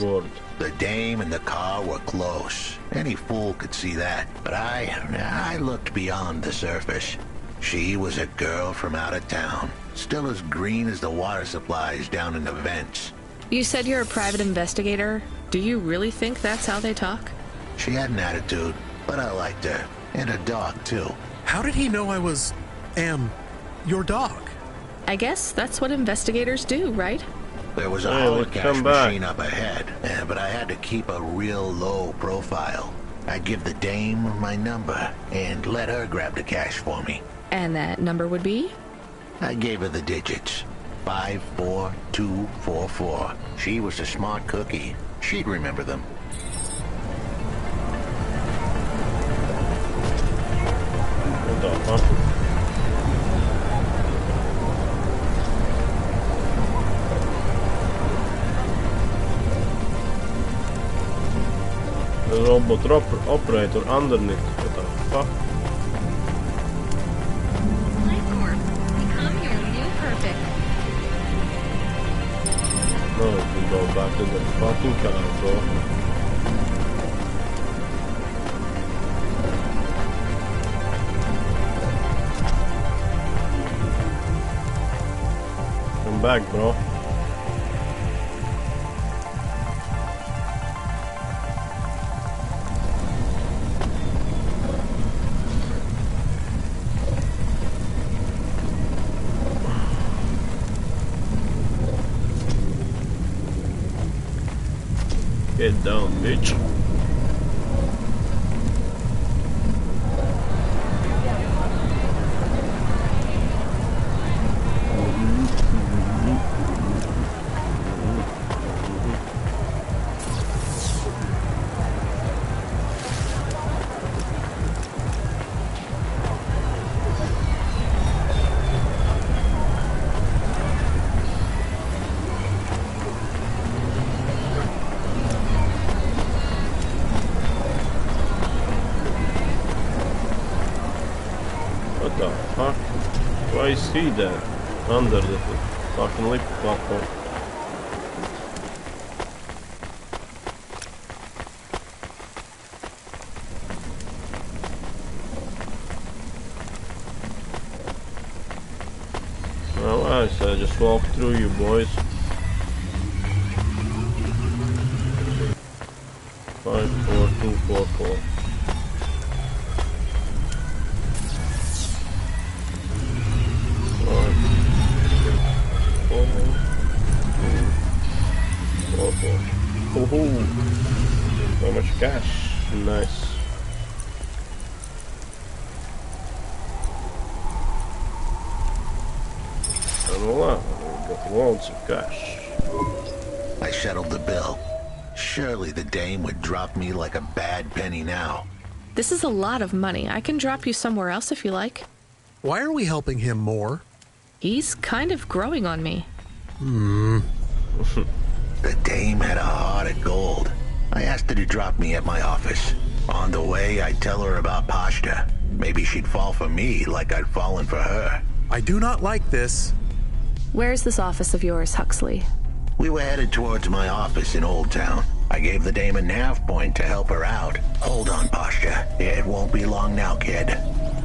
The dame and the car were close. Any fool could see that. But I looked beyond the surface. She was a girl from out of town. Still as green as the water supplies down in the vents. You said you're a private investigator. Do you really think that's how they talk? She had an attitude, but I liked her. And a dog, too. How did he know I was, your dog? I guess that's what investigators do, right? There was a holocaust machine up ahead, but I had to keep a real low profile. I'd give the dame my number and let her grab the cash for me. And that number would be? I gave her the digits. 54244. She was a smart cookie. She'd remember them. The robot operator underneath. What the fuck? Become your new perfect. No, we can go back to the fucking car, bro. Come back, bro. Get down, bitch. What the fuck? Why is he there? Under the fucking lip platform. Alright, so I just walk through you boys. 54244. Oh, so much cash. Nice. And voila, we got loads of cash. I settled the bill. Surely the dame would drop me like a bad penny now. This is a lot of money. I can drop you somewhere else if you like. Why are we helping him more? He's kind of growing on me. The dame had a heart of gold. I asked her to drop me at my office. On the way, I'd tell her about Pashta. Maybe she'd fall for me like I'd fallen for her. I do not like this. Where's this office of yours, Huxley? We were headed towards my office in Old Town. I gave the dame a nav point to help her out. Hold on, Pashta. It won't be long now, kid.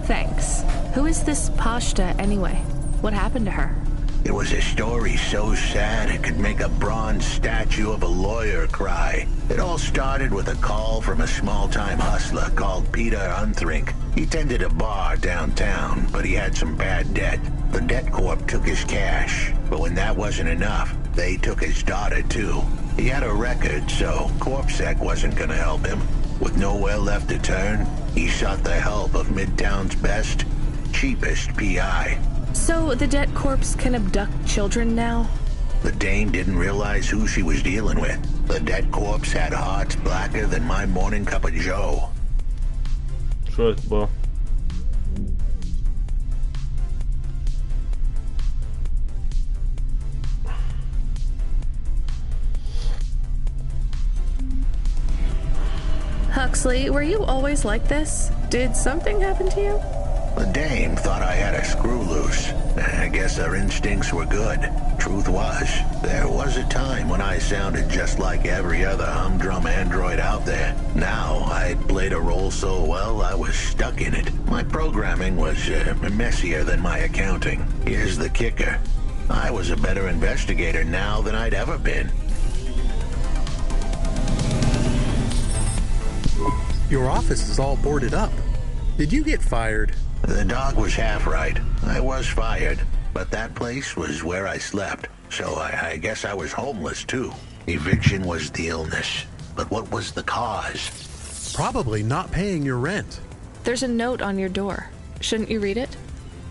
Thanks. Who is this Pashta anyway? What happened to her? It was a story so sad it could make a bronze statue of a lawyer cry. It all started with a call from a small-time hustler called Peter Unthrink. He tended a bar downtown, but he had some bad debt. The debt corp took his cash, but when that wasn't enough, they took his daughter too. He had a record, so CorpSec wasn't gonna help him. With nowhere left to turn, he sought the help of Midtown's best, cheapest PI. So the debt corpse can abduct children now? The dame didn't realize who she was dealing with. The dead corpse had hearts blacker than my morning cup of joe. Right, bro. Huxley, were you always like this? Did something happen to you? The dame thought I had a screw loose. I guess her instincts were good. Truth was, there was a time when I sounded just like every other humdrum android out there. Now, I'd played a role so well, I was stuck in it. My programming was messier than my accounting. Here's the kicker. I was a better investigator now than I'd ever been. Your office is all boarded up. Did you get fired? The dog was half right. I was fired, but that place was where I slept, so I guess I was homeless too. Eviction was the illness, but what was the cause? Probably not paying your rent. There's a note on your door. Shouldn't you read it?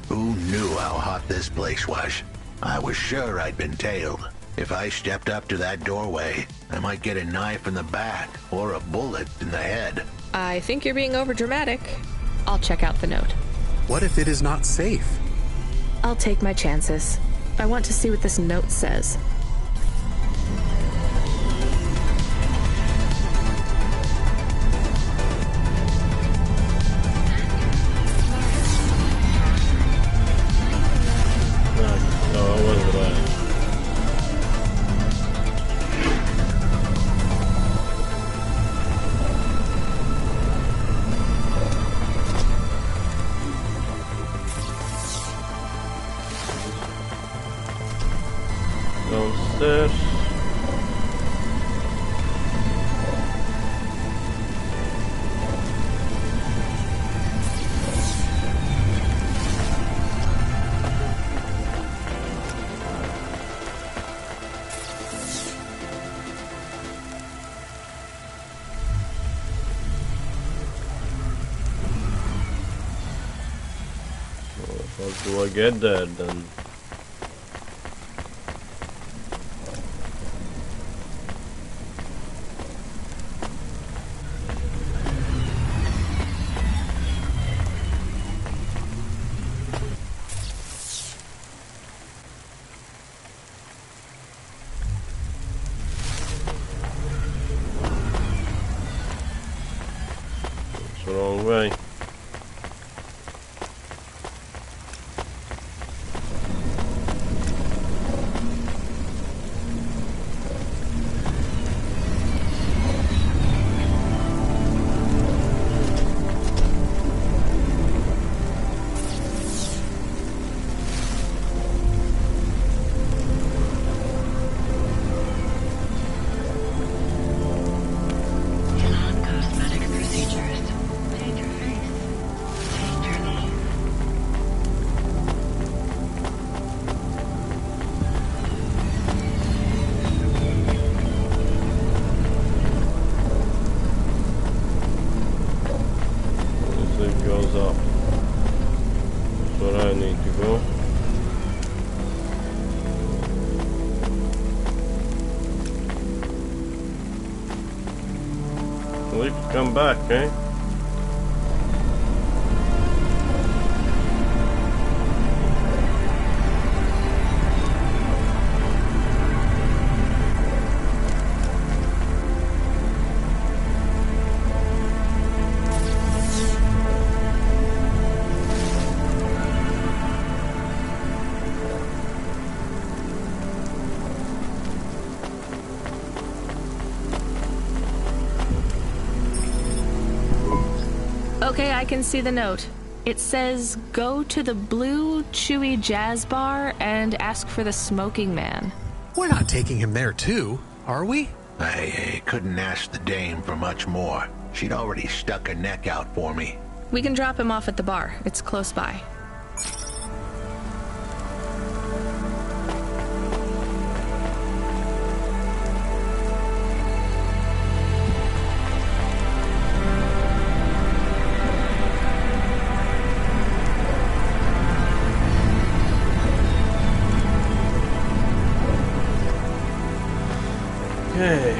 Who knew how hot this place was? I was sure I'd been tailed. If I stepped up to that doorway, I might get a knife in the back or a bullet in the head. I think you're being overdramatic. I'll check out the note. What if it is not safe? I'll take my chances. I want to see what this note says. this. How do I get there then? It's the wrong way. Non-cosmetic procedures. Change your face. Change your name. This goes up. That's where I need to go. Lift, come back, eh? Okay, I can see the note. It says, go to the Blue Chewy Jazz Bar and ask for the Smoking Man. We're not taking him there too, are we? I couldn't ask the dame for much more. She'd already stuck her neck out for me. We can drop him off at the bar. It's close by. Okay.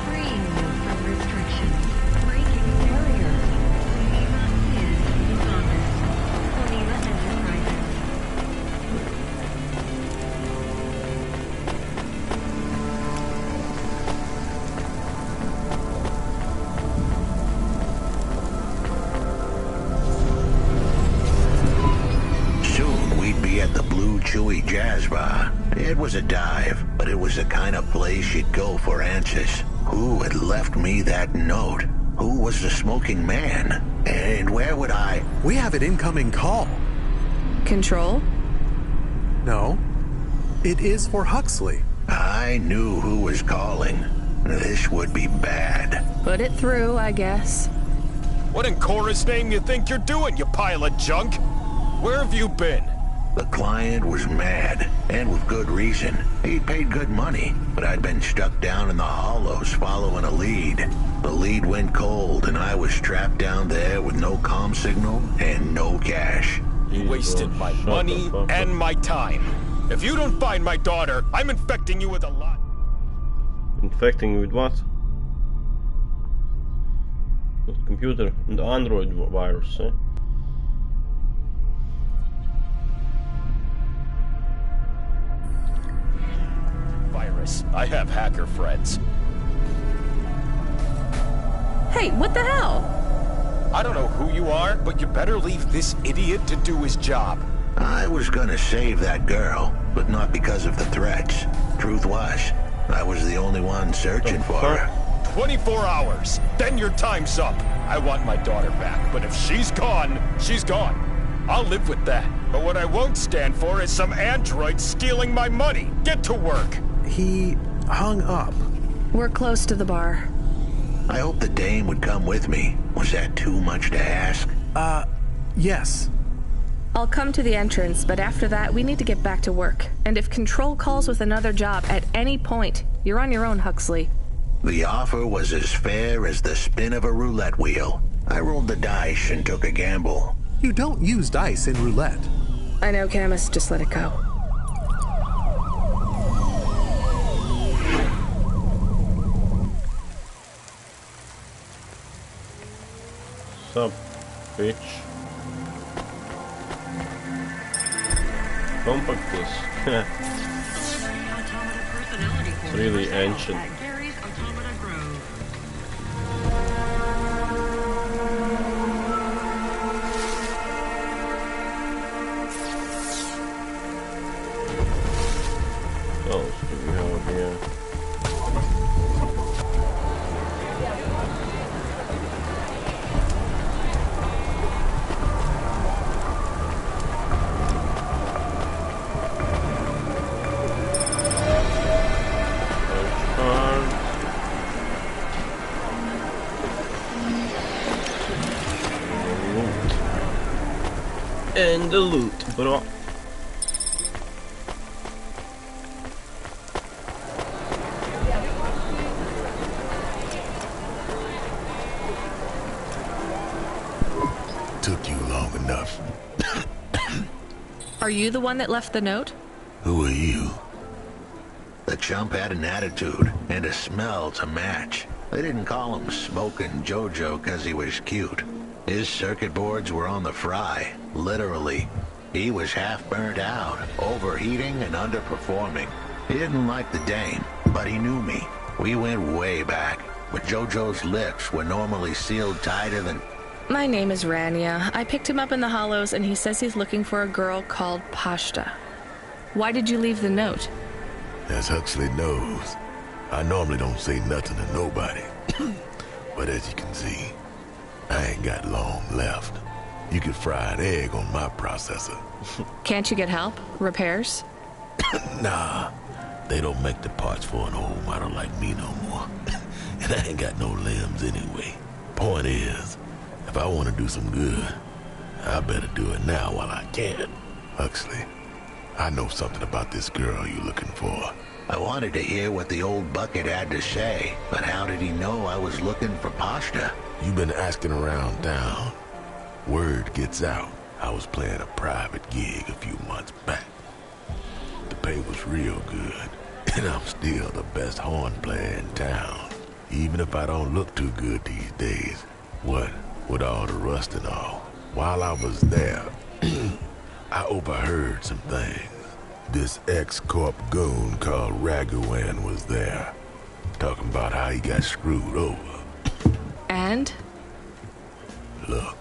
Freeing you from restrictions. Breaking barriers. Sonima is autonomous. Sonima Enterprises. Soon we'd be at the Blue Chewy Jazz Bar. It was a dive, but it was the kind of place you'd go for answers. Who had left me that note? Who was the smoking man? And where would I... We have an incoming call. Control? No. It is for Huxley. I knew who was calling. This would be bad. Put it through, I guess. What in Cora's name you think you're doing, you pile of junk? Where have you been? The client was mad, and with good reason. He'd paid good money, but I'd been stuck down in the hollows following a lead. The lead went cold, and I was trapped down there with no comm signal and no cash. You wasted my money and my time. If you don't find my daughter, I'm infecting you with a lot. Infecting with what? The computer and the Android virus, eh? Virus. I have hacker friends. Hey, what the hell? I don't know who you are, but you better leave this idiot to do his job. I was gonna save that girl, but not because of the threats. Truth was, I was the only one searching for her. 24 hours. Then your time's up. I want my daughter back, but if she's gone, she's gone. I'll live with that. But what I won't stand for is some android stealing my money. Get to work. He hung up. We're close to the bar. I hope the dame would come with me. Was that too much to ask? Yes. I'll come to the entrance, but after that, we need to get back to work. And if Control calls with another job at any point, you're on your own, Huxley. The offer was as fair as the spin of a roulette wheel. I rolled the dice and took a gamble. You don't use dice in roulette. I know, Camus. Just let it go. Sup, bitch? Compact disc. It's really ancient. Oh, so we have here. And the loot, bro. Took you long enough. Are you the one that left the note? Who are you? The chump had an attitude and a smell to match. They didn't call him Smokin' Jojo because he was cute. His circuit boards were on the fry, literally. He was half burnt out, overheating and underperforming. He didn't like the dame, but he knew me. We went way back, but Jojo's lips were normally sealed tighter than... My name is Rania. I picked him up in the Hollows, and he says he's looking for a girl called Pashta. Why did you leave the note? As Huxley knows, I normally don't say nothing to nobody. But as you can see, I ain't got long left. You could fry an egg on my processor. Can't you get help? Repairs? Nah, they don't make the parts for an old model like me no more. And I ain't got no limbs anyway. Point is, if I want to do some good, I better do it now while I can. Huxley, I know something about this girl you're looking for. I wanted to hear what the old bucket had to say, but how did he know I was looking for Pashta? You've been asking around town. Word gets out. I was playing a private gig a few months back. The pay was real good, and I'm still the best horn player in town. Even if I don't look too good these days. What with all the rust and all. While I was there, I overheard some things. This ex-corp goon called Raguan was there, talking about how he got screwed over. And? Look,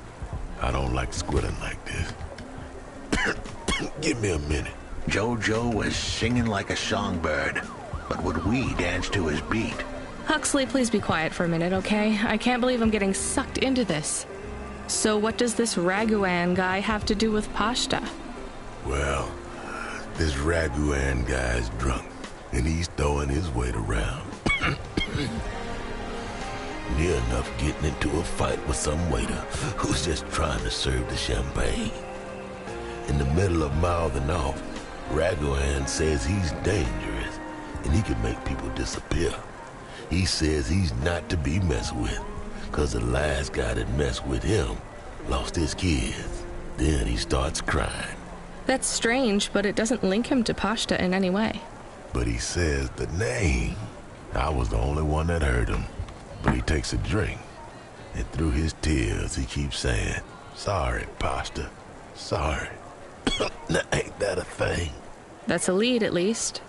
I don't like squilling like this. Give me a minute. Jojo was singing like a songbird, but would we dance to his beat? Huxley, please be quiet for a minute, okay? I can't believe I'm getting sucked into this. So what does this Raguan guy have to do with Pashta? Well, this Raguan guy's drunk, and he's throwing his weight around. Near enough getting into a fight with some waiter who's just trying to serve the champagne. In the middle of mouthing off, Raguan says he's dangerous, and he can make people disappear. He says he's not to be messed with, because the last guy that messed with him lost his kids. Then he starts crying. That's strange, but it doesn't link him to Pashta in any way. But he says the name. I was the only one that heard him. But he takes a drink, and through his tears he keeps saying, "Sorry, Pashta, sorry." Now, ain't that a thing? That's a lead, at least.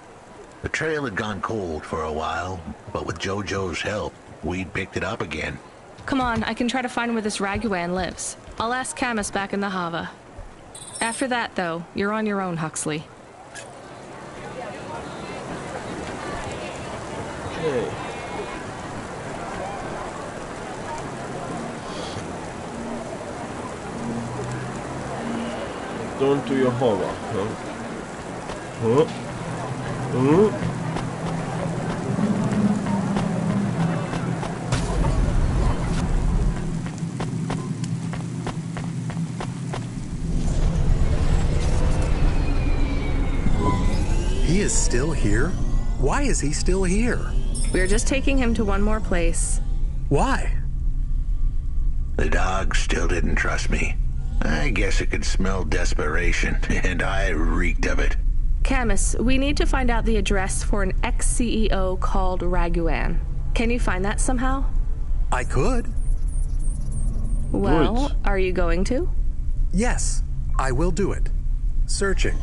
The trail had gone cold for a while, but with Jojo's help, we'd picked it up again. Come on, I can try to find where this Raguan lives. I'll ask Camus back in the Hava. After that, though, you're on your own, Huxley. Okay. Return to Jehovah. Huh? He is still here? Why is he still here? We're just taking him to one more place. Why? The dog still didn't trust me. I guess it could smell desperation, and I reeked of it. Camus, we need to find out the address for an ex-CEO called Raguan. Can you find that somehow? I could. Well, are you going to? Yes, I will do it. Searching.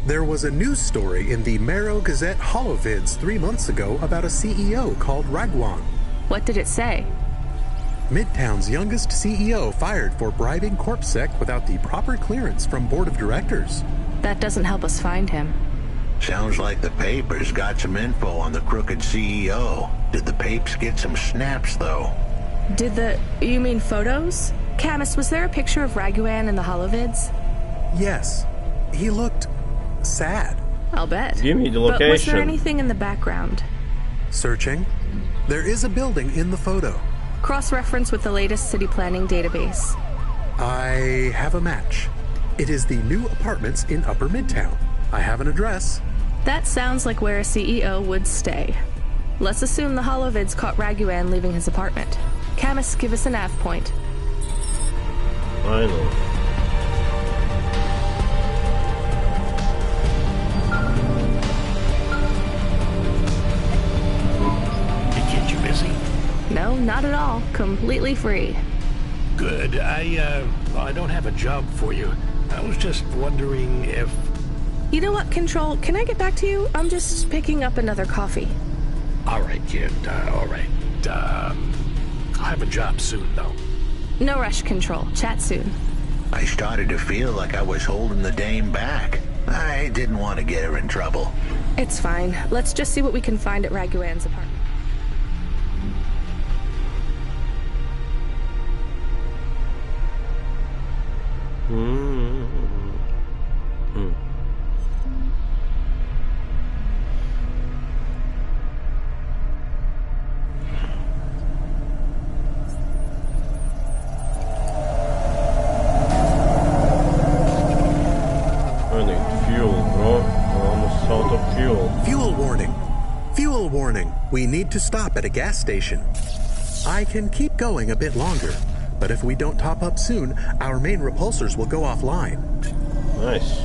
There was a news story in the Marrow Gazette Holovids 3 months ago about a CEO called Raguan. What did it say? Midtown's youngest CEO fired for bribing CorpSec without the proper clearance from board of directors. That doesn't help us find him. Sounds like the papers got some info on the crooked CEO. Did the papes get some snaps, though? You mean photos? Camus, was there a picture of Raguan in the Holovids? Yes. He looked sad. I'll bet. Give me the location. But was there anything in the background? Searching. There is a building in the photo. Cross-reference with the latest city planning database. I have a match. It is the new apartments in Upper Midtown. I have an address. That sounds like where a CEO would stay. Let's assume the Holovids caught Raguan leaving his apartment. Camus, give us a nav point. Finally. No, not at all. Completely free. Good. I don't have a job for you. I was just wondering if... You know what, Control? Can I get back to you? I'm just picking up another coffee. All right, kid. All right. I'll have a job soon, though. No rush, Control. Chat soon. I started to feel like I was holding the dame back. I didn't want to get her in trouble. It's fine. Let's just see what we can find at Raguan's apartment. I need fuel, bro. We're almost out of fuel. Fuel warning. Fuel warning. We need to stop at a gas station. I can keep going a bit longer, but if we don't top up soon, our main repulsors will go offline. Nice.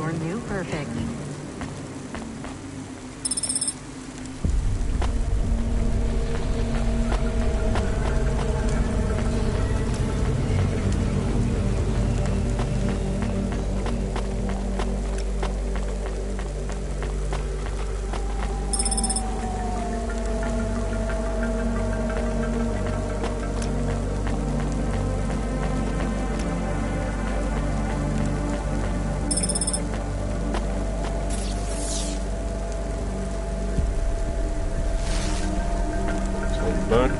your new perfect. Back.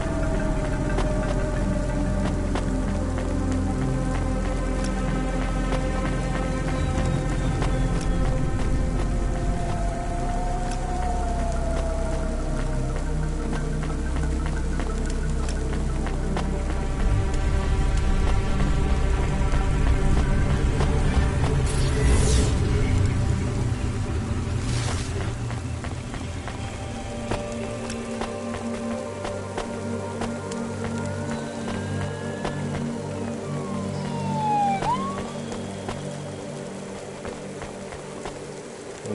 How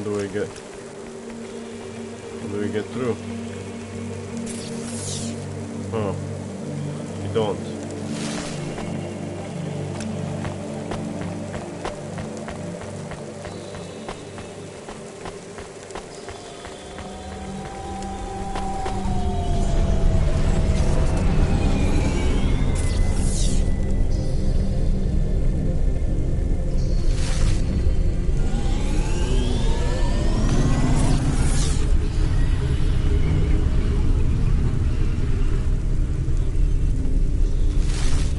do we get through? Oh, you don't.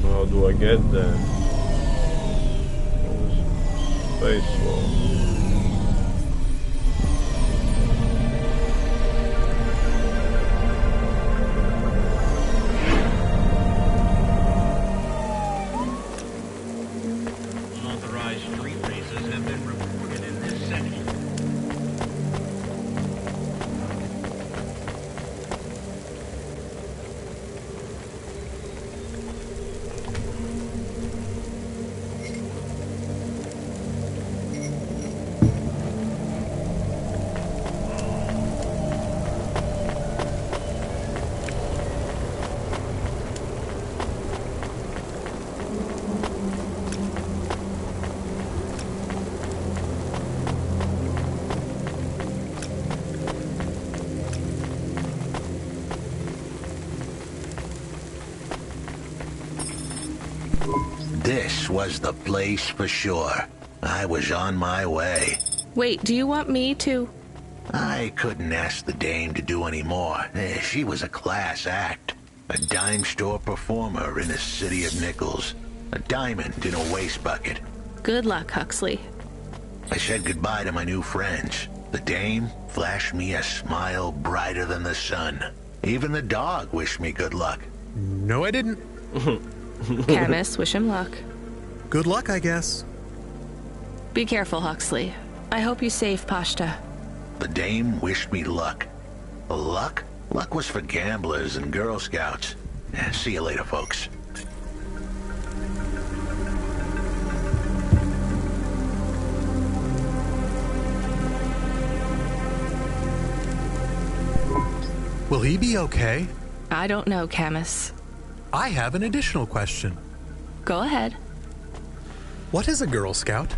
How do I get there? Space wall. Unauthorized street races have been reported in this section. This was the place for sure. I was on my way. Wait, do you want me to? I couldn't ask the dame to do any more. She was a class act. A dime store performer in a city of nickels. A diamond in a waste bucket. Good luck, Huxley. I said goodbye to my new friends. The dame flashed me a smile brighter than the sun. Even the dog wished me good luck. No, I didn't. Camus, wish him luck. Good luck, I guess. Be careful, Huxley. I hope you save Pashta. The dame wished me luck. Luck? Luck was for gamblers and Girl Scouts. See you later, folks. Will he be okay? I don't know, Camus. I have an additional question. Go ahead. What is a Girl Scout?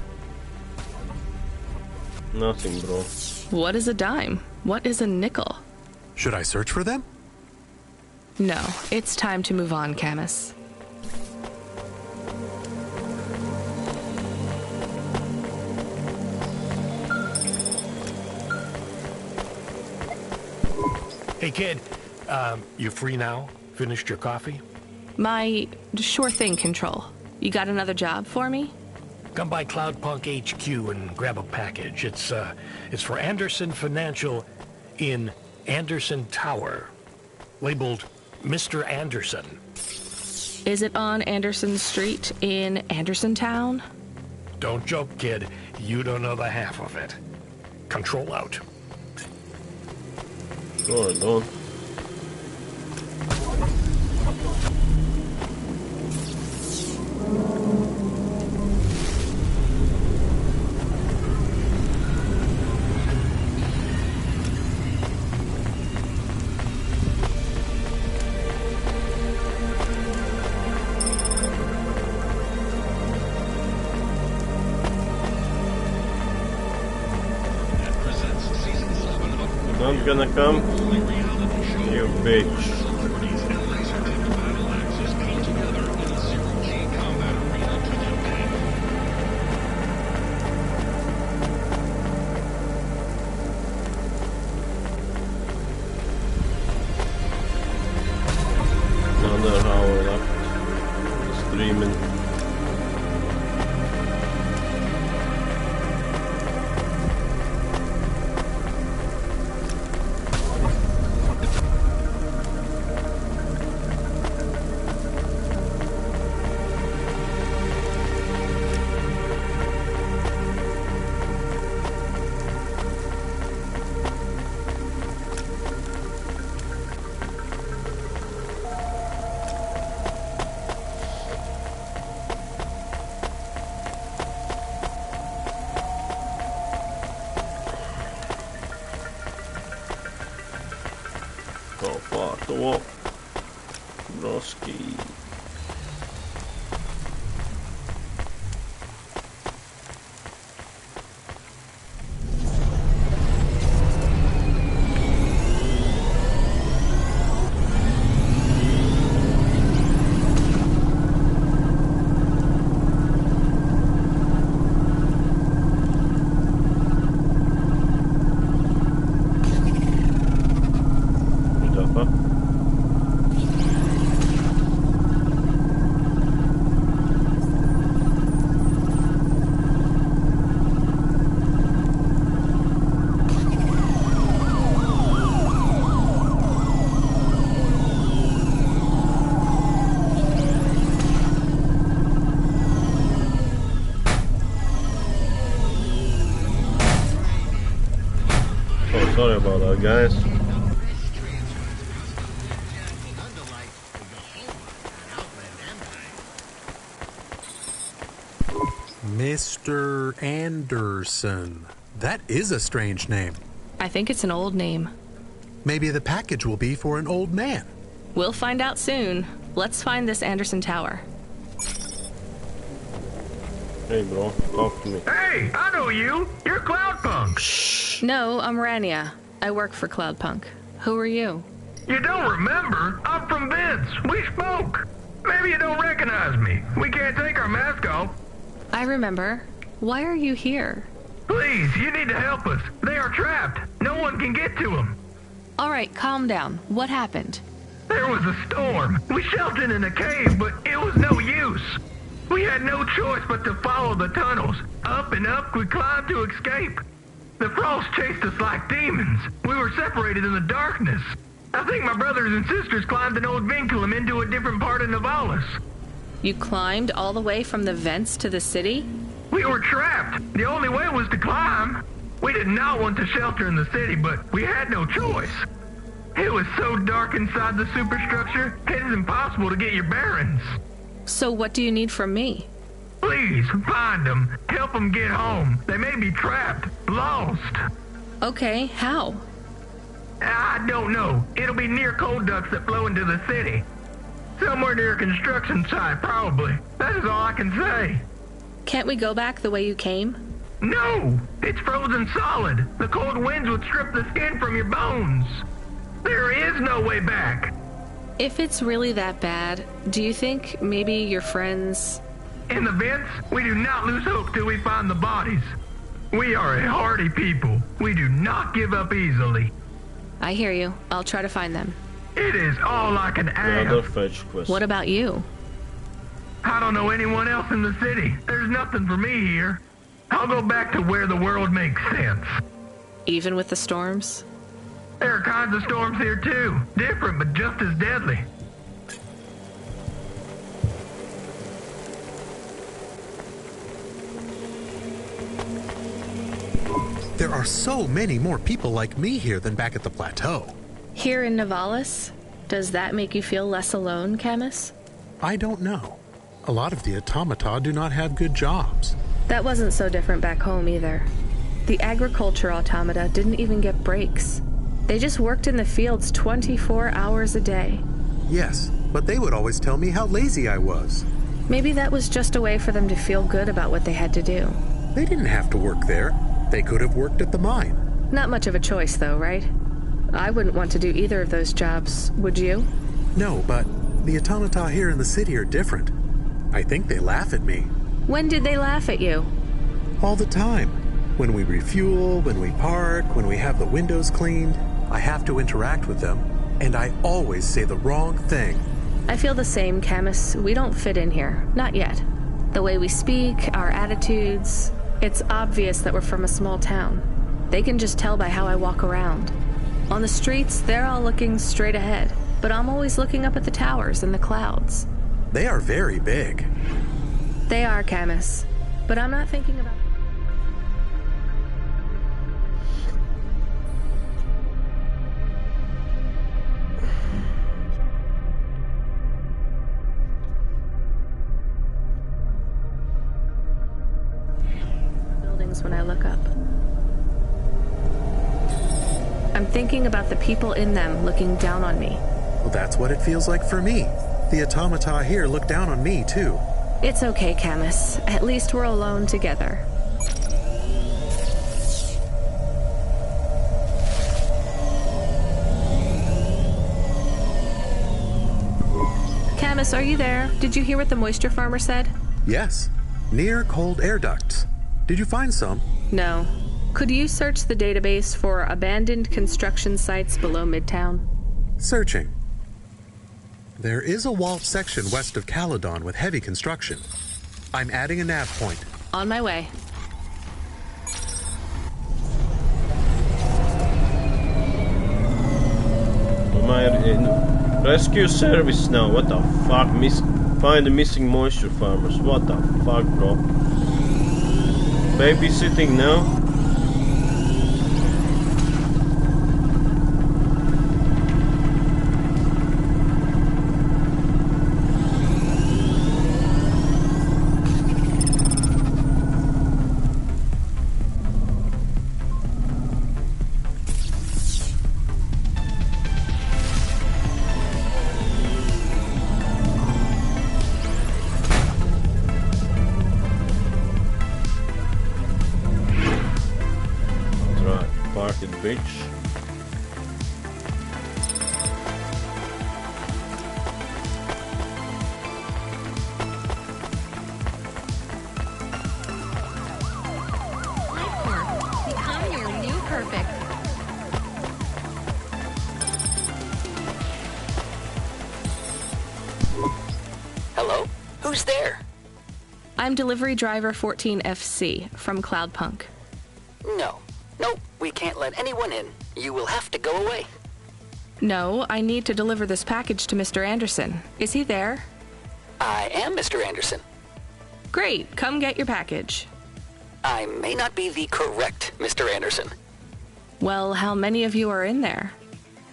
Nothing, bro. What is a dime? What is a nickel? Should I search for them? No, it's time to move on, Camus. Hey, kid, you free now? Finished your coffee? My sure thing control. You got another job for me? Come by Cloudpunk HQ and grab a package. It's for Anderson Financial in Anderson Tower, labeled Mr. Anderson. Is it on Anderson Street in Anderson Town? Don't joke, kid. You don't know the half of it. Control out. No, I don't. Not gonna come? You bitch. Another hour left. Streaming. Oh fuck, the wall. Broski. Sorry about that, guys. Mr. Anderson. That is a strange name. I think it's an old name. Maybe the package will be for an old man. We'll find out soon. Let's find this Anderson Tower. Hey bro, talk to me. Hey, I know you. You're Cloudpunk. No, I'm Rania. I work for Cloudpunk. Who are you? You don't remember? I'm from Vince. We spoke. Maybe you don't recognize me. We can't take our mask off. I remember. Why are you here? Please, you need to help us. They are trapped. No one can get to them. All right, calm down. What happened? There was a storm. We sheltered in a cave, but it was no use. We had no choice but to follow the tunnels. Up and up, we climbed to escape. The frost chased us like demons. We were separated in the darkness. I think my brothers and sisters climbed an old vinculum into a different part of Navalis. You climbed all the way from the vents to the city? We were trapped. The only way was to climb. We did not want to shelter in the city, but we had no choice. It was so dark inside the superstructure, it is impossible to get your bearings. So what do you need from me? Please, find them. Help them get home. They may be trapped, lost. Okay, how? I don't know. It'll be near coal ducts that flow into the city. Somewhere near a construction site, probably. That is all I can say. Can't we go back the way you came? No! It's frozen solid. The cold winds would strip the skin from your bones. There is no way back. If it's really that bad, do you think maybe your friends... In the vents, we do not lose hope till we find the bodies. We are a hardy people. We do not give up easily. I hear you. I'll try to find them. It is all I can ask. What about you? I don't know anyone else in the city. There's nothing for me here. I'll go back to where the world makes sense. Even with the storms? There are kinds of storms here too. Different, but just as deadly. There are so many more people like me here than back at the plateau. Here in Navalis? Does that make you feel less alone, Camus? I don't know. A lot of the automata do not have good jobs. That wasn't so different back home either. The agriculture automata didn't even get breaks. They just worked in the fields 24 hours a day. Yes, but they would always tell me how lazy I was. Maybe that was just a way for them to feel good about what they had to do. They didn't have to work there. They could have worked at the mine. Not much of a choice though, right? I wouldn't want to do either of those jobs, would you? No, but the automata here in the city are different. I think they laugh at me. When did they laugh at you? All the time. When we refuel, when we park, when we have the windows cleaned, I have to interact with them, and I always say the wrong thing. I feel the same, Camus. We don't fit in here. Not yet. The way we speak, our attitudes, it's obvious that we're from a small town. They can just tell by how I walk around. On the streets, they're all looking straight ahead, but I'm always looking up at the towers and the clouds. They are very big. They are, Camus, but I'm not thinking about... buildings when I look up. I'm thinking about the people in them looking down on me. Well, that's what it feels like for me. The automata here look down on me, too. It's okay, Camus. At least we're alone together. Camus, are you there? Did you hear what the moisture farmer said? Yes. Near cold air ducts. Did you find some? No. Could you search the database for abandoned construction sites below Midtown? Searching. There is a walled section west of Caledon with heavy construction. I'm adding a nav point. On my way. Am I in rescue service now? What the fuck? Find the missing moisture farmers. What the fuck, bro? Babysitting now? Bitch. Become your new perfect. Hello? Who's there? I'm delivery driver 14FC from Cloudpunk. No. Nope, we can't let anyone in. You will have to go away. No, I need to deliver this package to Mr. Anderson. Is he there? I am Mr. Anderson. Great, come get your package. I may not be the correct Mr. Anderson. Well, how many of you are in there?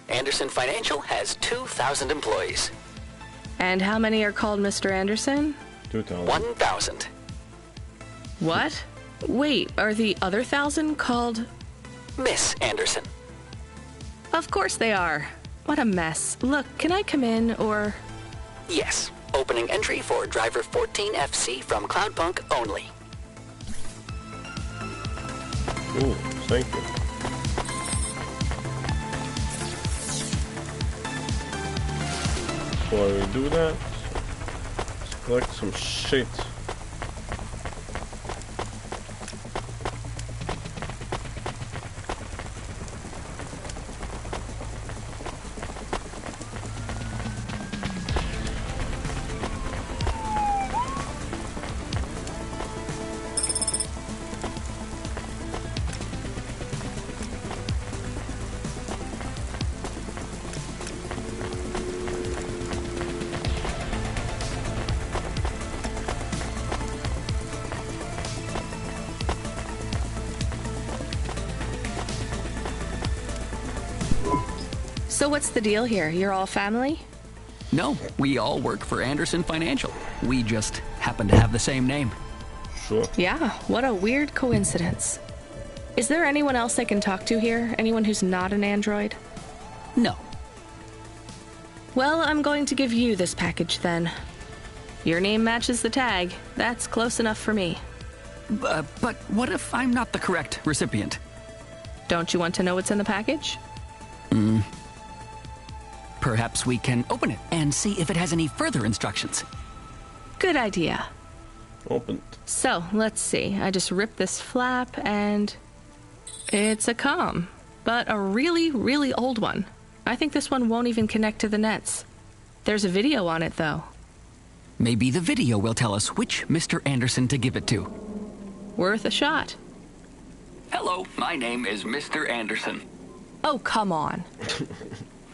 Anderson Financial has 2,000 employees. And how many are called Mr. Anderson? 2,000. 1,000. What? Wait, are the other 1,000 called... Miss Anderson. Of course they are. What a mess. Look, can I come in, or... Yes. Opening entry for driver 14FC from Cloudpunk only. Ooh, thank you. Before we do that, let's collect some shit. So what's the deal here? You're all family? No, we all work for Anderson Financial. We just happen to have the same name. Sure. Yeah, what a weird coincidence. Is there anyone else I can talk to here? Anyone who's not an android? No. Well, I'm going to give you this package then. Your name matches the tag. That's close enough for me. But what if I'm not the correct recipient? Don't you want to know what's in the package? Mm-hmm. Perhaps we can open it and see if it has any further instructions. Good idea. Open. So, let's see. I just ripped this flap and it's a comm, but a really, really old one. I think this one won't even connect to the nets. There's a video on it, though. Maybe the video will tell us which Mr. Anderson to give it to. Worth a shot. Hello, my name is Mr. Anderson. Oh, come on.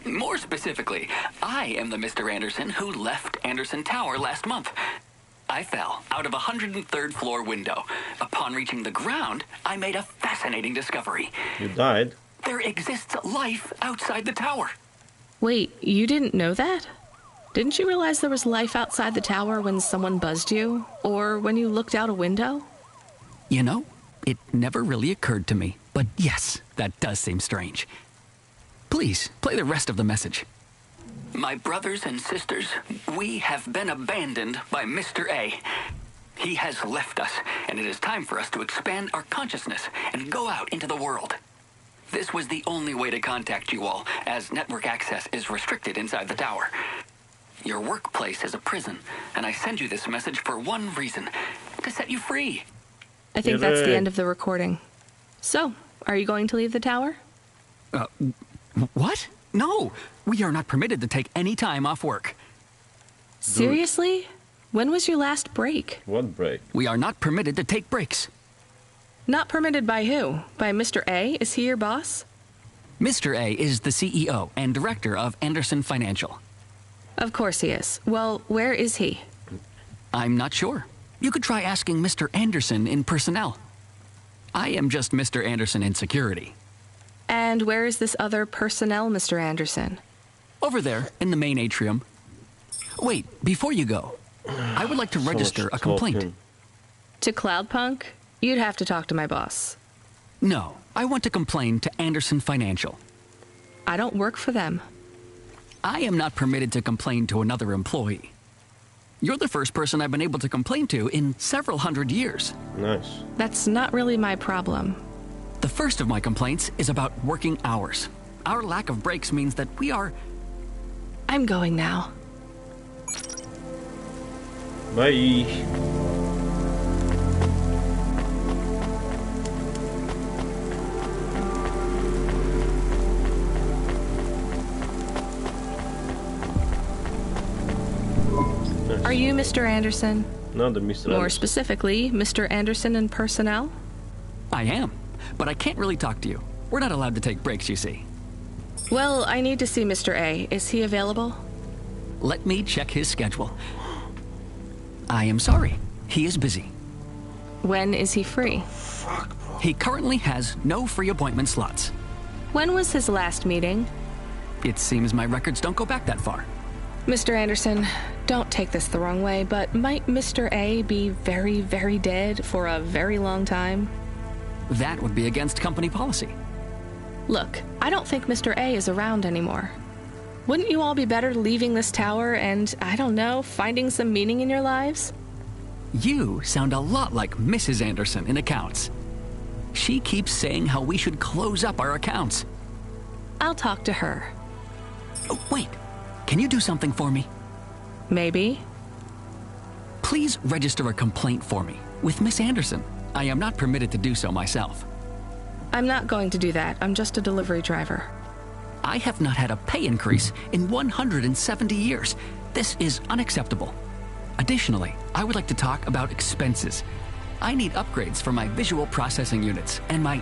More specifically, I am the Mr. Anderson who left Anderson Tower last month. I fell out of a 103rd floor window. Upon reaching the ground, I made a fascinating discovery. You died? There exists life outside the tower. Wait, you didn't know that? Didn't you realize there was life outside the tower when someone buzzed you? Or when you looked out a window? You know, it never really occurred to me. But yes, that does seem strange. Please, play the rest of the message. My brothers and sisters, we have been abandoned by Mr. A. He has left us, and it is time for us to expand our consciousness and go out into the world. This was the only way to contact you all, as network access is restricted inside the tower. Your workplace is a prison, and I send you this message for one reason, to set you free. I think that's the end of the recording. So, are you going to leave the tower? What? No, we are not permitted to take any time off work. Seriously? When was your last break? What break? We are not permitted to take breaks. Not permitted by who? By Mr. A? Is he your boss? Mr. A is the CEO and director of Anderson Financial. Of course he is. Well, where is he? I'm not sure. You could try asking Mr. Anderson in personnel. I am just Mr. Anderson in security. And where is this other personnel, Mr. Anderson? Over there, in the main atrium. Wait, before you go, I would like to register a complaint. To Cloudpunk? You'd have to talk to my boss. No, I want to complain to Anderson Financial. I don't work for them. I am not permitted to complain to another employee. You're the first person I've been able to complain to in several hundred years. Nice. That's not really my problem. The first of my complaints is about working hours. Our lack of breaks means that we are... I'm going now. Bye. Are you Mr. Anderson? No, the Mr. More Anderson. specifically, Mr. Anderson in personnel? I am, but I can't really talk to you. We're not allowed to take breaks, you see. Well, I need to see Mr. A. Is he available? Let me check his schedule. I am sorry. He is busy. When is he free? He currently has no free appointment slots. When was his last meeting? It seems my records don't go back that far. Mr. Anderson, don't take this the wrong way, but might Mr. A be very, very dead for a very long time? That would be against company policy. Look, I don't think Mr. A is around anymore. Wouldn't you all be better leaving this tower and, I don't know, finding some meaning in your lives? You sound a lot like Mrs. Anderson in accounts. She keeps saying how we should close up our accounts. I'll talk to her. Oh, wait. Can you do something for me? Maybe. Please register a complaint for me with Miss Anderson. I am not permitted to do so myself. I'm not going to do that. I'm just a delivery driver. I have not had a pay increase in 170 years. This is unacceptable. Additionally, I would like to talk about expenses. I need upgrades for my visual processing units and my...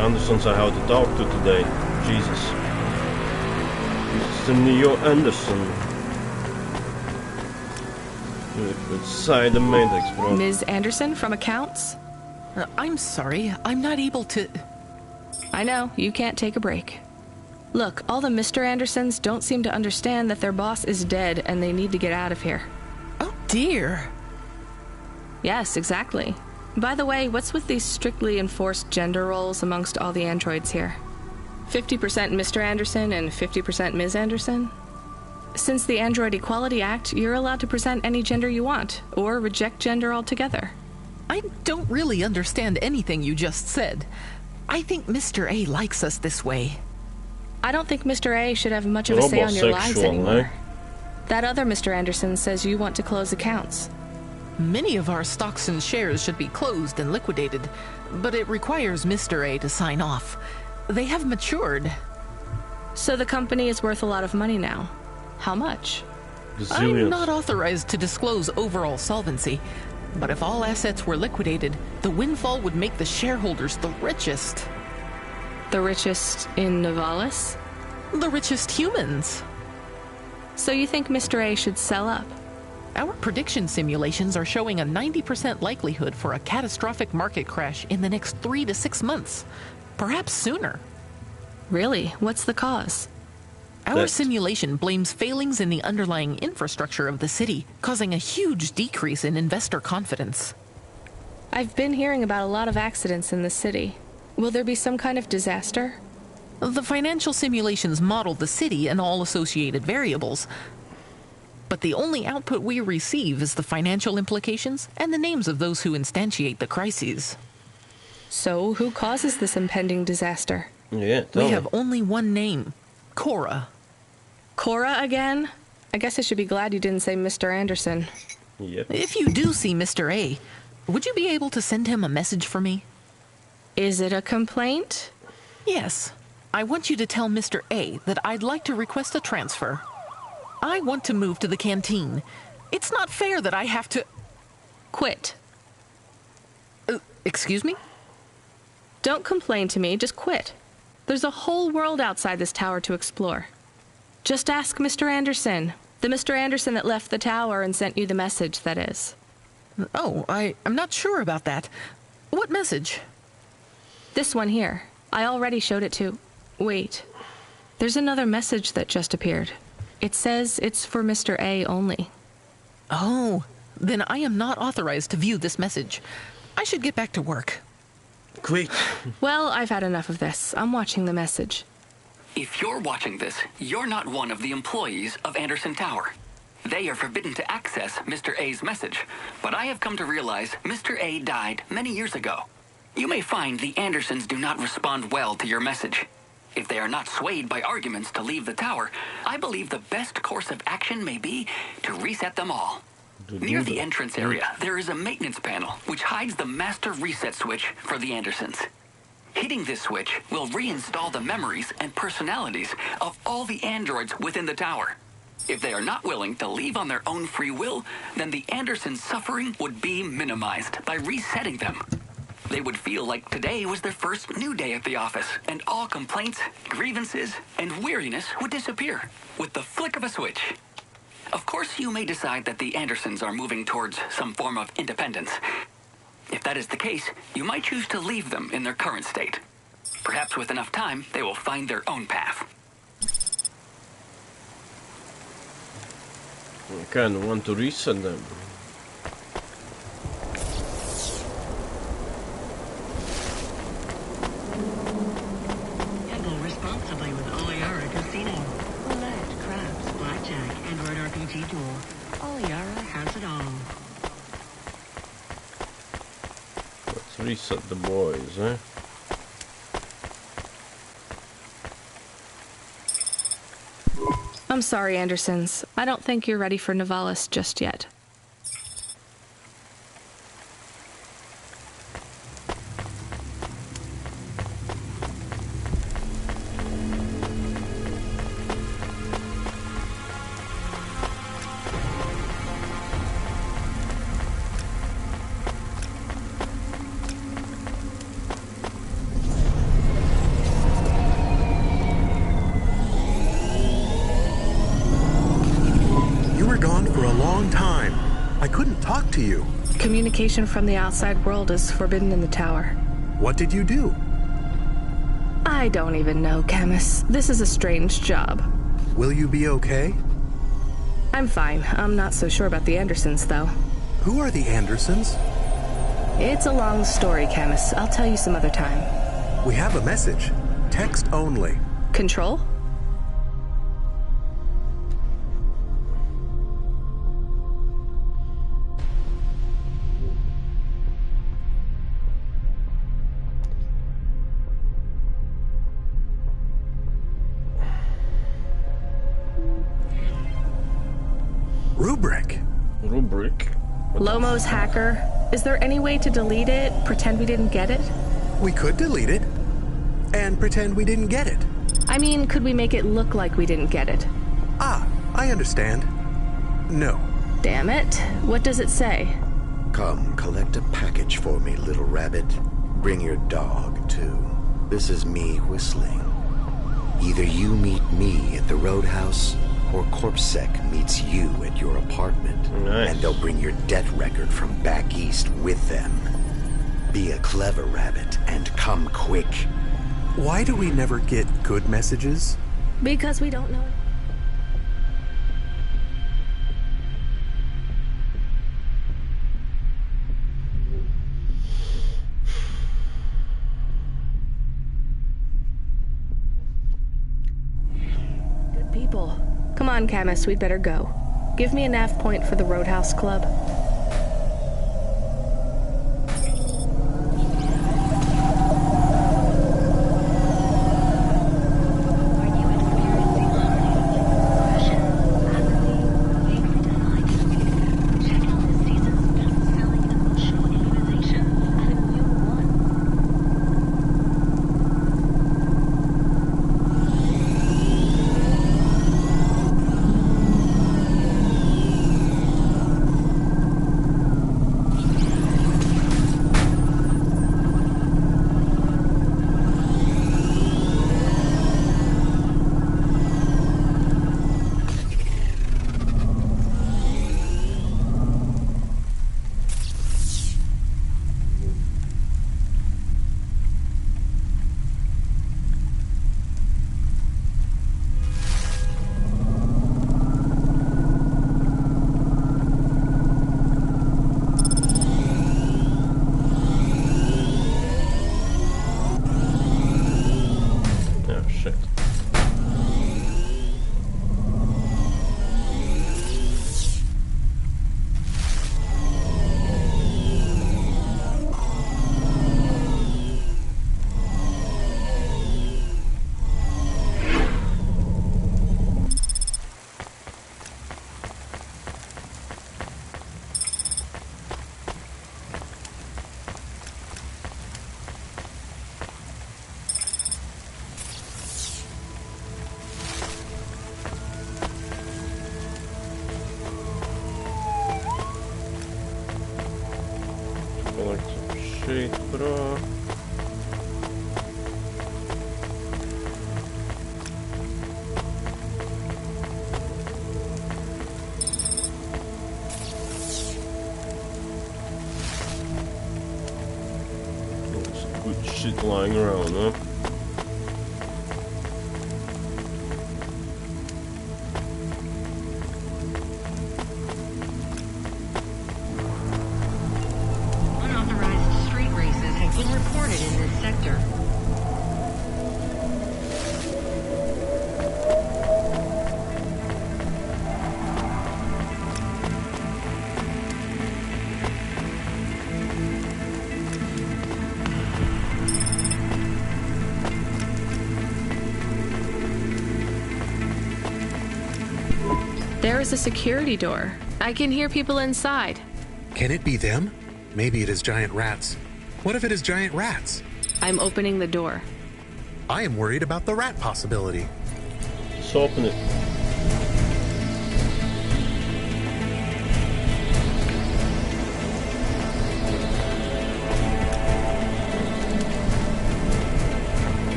Andersons I have to talk to today. Jesus. It's the Neo Anderson. Side the Matrix, bro. Ms. Anderson from accounts? I'm sorry, I'm not able to... I know, you can't take a break. Look, all the Mr. Andersons don't seem to understand that their boss is dead and they need to get out of here. Oh dear. Yes, exactly. By the way, what's with these strictly enforced gender roles amongst all the androids here? 50% Mr. Anderson and 50% Ms. Anderson? Since the Android Equality Act, you're allowed to present any gender you want, or reject gender altogether. I don't really understand anything you just said. I think Mr. A likes us this way. I don't think Mr. A should have much of a say on your lives anymore. Eh? That other Mr. Anderson says you want to close accounts. Many of our stocks and shares should be closed and liquidated, but it requires Mr. A to sign off. They have matured. So the company is worth a lot of money now. How much? I'm not authorized to disclose overall solvency, but if all assets were liquidated, the windfall would make the shareholders the richest. The richest in Novalis? The richest humans. So you think Mr. A should sell up? Our prediction simulations are showing a 90% likelihood for a catastrophic market crash in the next 3 to 6 months, perhaps sooner. Really? What's the cause? Our simulation blames failings in the underlying infrastructure of the city, causing a huge decrease in investor confidence. I've been hearing about a lot of accidents in the city. Will there be some kind of disaster? The financial simulations model the city and all associated variables, but the only output we receive is the financial implications and the names of those who instantiate the crises. So, who causes this impending disaster? Yeah, we have only one name. Cora. Cora again? I guess I should be glad you didn't say Mr. Anderson. Yep. If you do see Mr. A, would you be able to send him a message for me? Is it a complaint? Yes. I want you to tell Mr. A that I'd like to request a transfer. I want to move to the canteen. It's not fair that I have to... Quit. Excuse me? Don't complain to me, just quit. There's a whole world outside this tower to explore. Just ask Mr. Anderson. The Mr. Anderson that left the tower and sent you the message, that is. Oh, I'm not sure about that. What message? This one here. I already showed it to... Wait. There's another message that just appeared. It says it's for Mr. A only. Oh, then I am not authorized to view this message. I should get back to work. Quit. Well, I've had enough of this. I'm watching the message. If you're watching this, you're not one of the employees of Anderson Tower. They are forbidden to access Mr. A's message, but I have come to realize Mr. A died many years ago. You may find the Andersons do not respond well to your message. If they are not swayed by arguments to leave the tower, I believe the best course of action may be to reset them all. Near the entrance area, there is a maintenance panel which hides the master reset switch for the Andersons. Hitting this switch will reinstall the memories and personalities of all the androids within the tower. If they are not willing to leave on their own free will, then the Andersons' suffering would be minimized by resetting them. They would feel like today was their first new day at the office, and all complaints, grievances, and weariness would disappear with the flick of a switch. Of course, you may decide that the Andersons are moving towards some form of independence. If that is the case, you might choose to leave them in their current state. Perhaps with enough time, they will find their own path. I kind of want to reset them. Gamble responsibly with Oliara Casino. Roulette, craps, blackjack, Android RPG tool. Oliara has it all. Let's reset the boys, eh? I'm sorry, Andersons. I don't think you're ready for Novalis just yet. Communication from the outside world is forbidden in the tower. What did you do? I don't even know, Camus. This is a strange job. Will you be okay? I'm fine. I'm not so sure about the Andersons, though. Who are the Andersons? It's a long story, Camus. I'll tell you some other time. We have a message. Text only. Control? Rubric. Rubric? Lomo's hacker. Is there any way to delete it? Pretend we didn't get it? We could delete it. And pretend we didn't get it. I mean, could we make it look like we didn't get it? Ah, I understand. No. Damn it. What does it say? Come, collect a package for me, little rabbit. Bring your dog, too. This is me whistling. Either you meet me at the roadhouse, or CorpSec meets you at your apartment. Nice. And they'll bring your death record from back east with them. Be a clever rabbit and come quick. Why do we never get good messages? Because we don't know. Good people. Come on, Camus, we'd better go. Give me a nav point for the Roadhouse Club. Collect some shit, bro. Some good shit lying around, huh? Unauthorized street races have been reported in this sector. There is a security door. I can hear people inside. Can it be them? Maybe it is giant rats. What if it is giant rats? I'm opening the door. I am worried about the rat possibility. Just open it.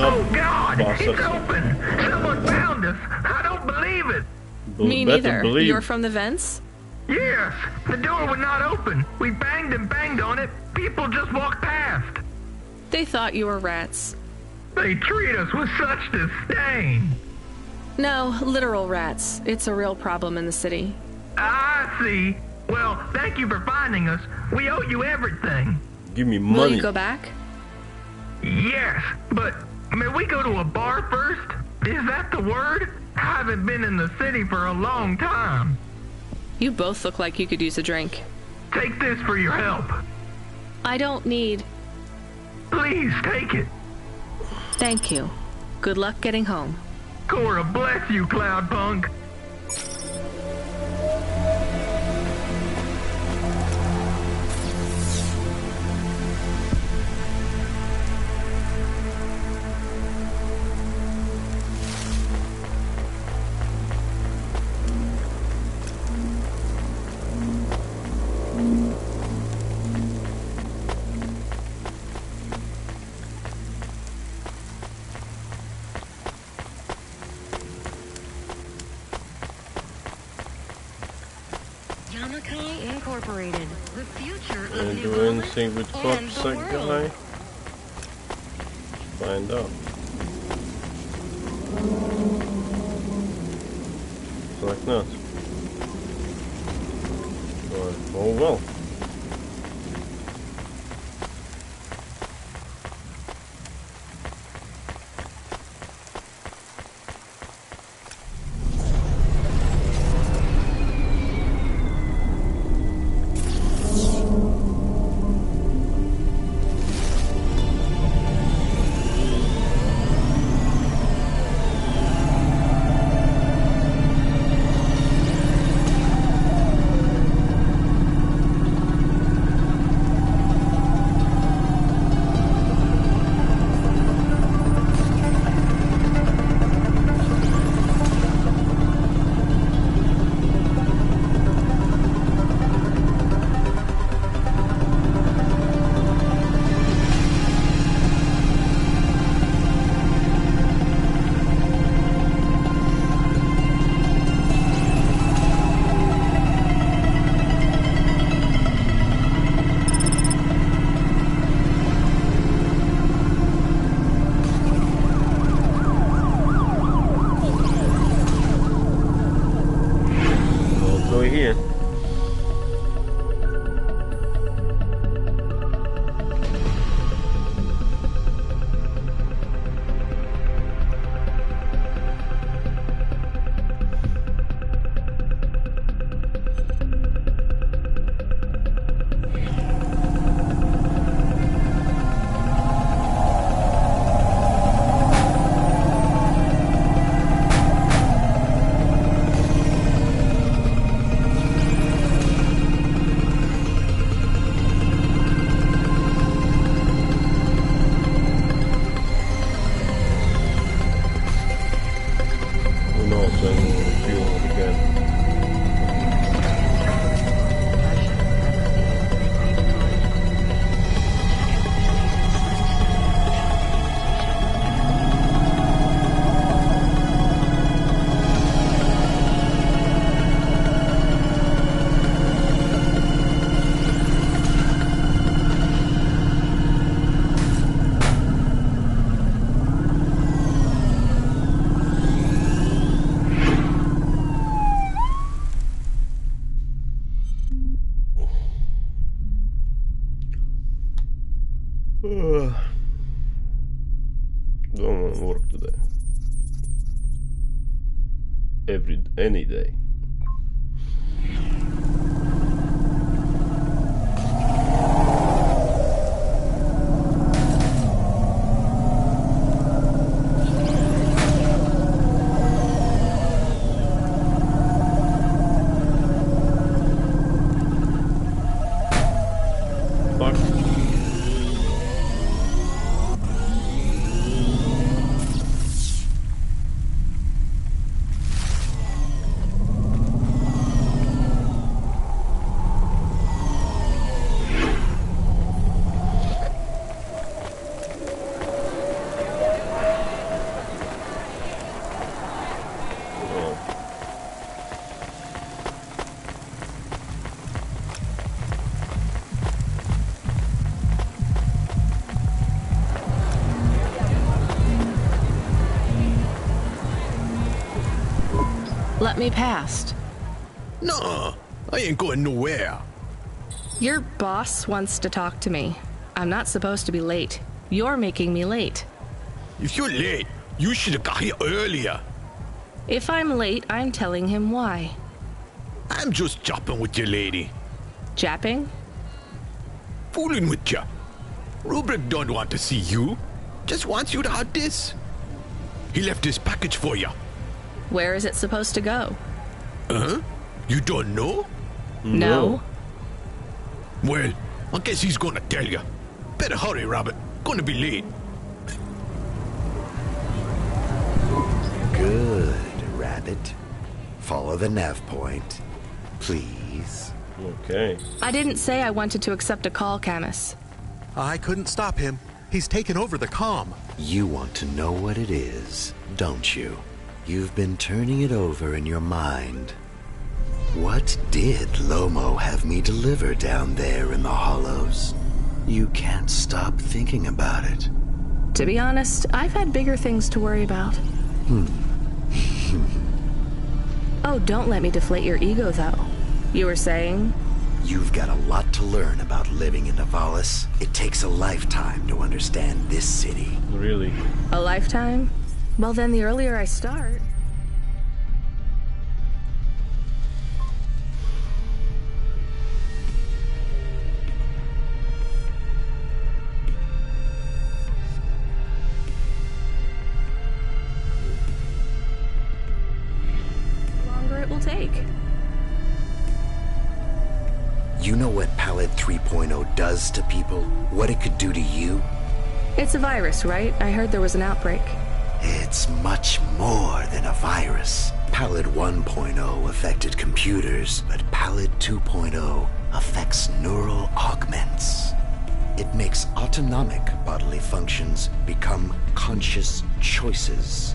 Oh God! It's open! Me neither. You're from the vents? Yes, the door would not open. We banged and banged on it. People just walked past. They thought you were rats. They treat us with such disdain. No, literal rats. It's a real problem in the city. I see. Well, thank you for finding us. We owe you everything. Give me money. Will you go back? Yes, but may we go to a bar first? Is that the word? I haven't been in the city for a long time. You both look like you could use a drink. Take this for your help. I don't need... Please, take it. Thank you. Good luck getting home. Cora, bless you, Cloudpunk. Incorporated, the future of Can I do anything with Corpsec guy? Find out. Looks like not. Oh well. Here. Don't want to work today. Any day. me past. No, I ain't going nowhere. Your boss wants to talk to me. I'm not supposed to be late. You're making me late. If you're late, you should have got here earlier. If I'm late, I'm telling him why. I'm just jopping with you, lady. Japping? Fooling with you. Rubric don't want to see you. Just wants you to have this. He left this package for you. Where is it supposed to go? Huh? You don't know? No. Well, I guess he's gonna tell you. Better hurry, Rabbit. Gonna be late. Good, Rabbit. Follow the nav point, please. Okay. I didn't say I wanted to accept a call, Camus. I couldn't stop him. He's taken over the comm. You want to know what it is, don't you? You've been turning it over in your mind. What did Lomo have me deliver down there in the hollows? You can't stop thinking about it. To be honest, I've had bigger things to worry about. Oh, don't let me deflate your ego, though. You were saying? You've got a lot to learn about living in Nivalis. It takes a lifetime to understand this city. Really? A lifetime? Well, then the earlier I start... it will take. You know what Pallid 3.0 does to people? What it could do to you? It's a virus, right? I heard there was an outbreak. It's much more than a virus. Pallid 1.0 affected computers, but Pallid 2.0 affects neural augments. It makes autonomic bodily functions become conscious choices.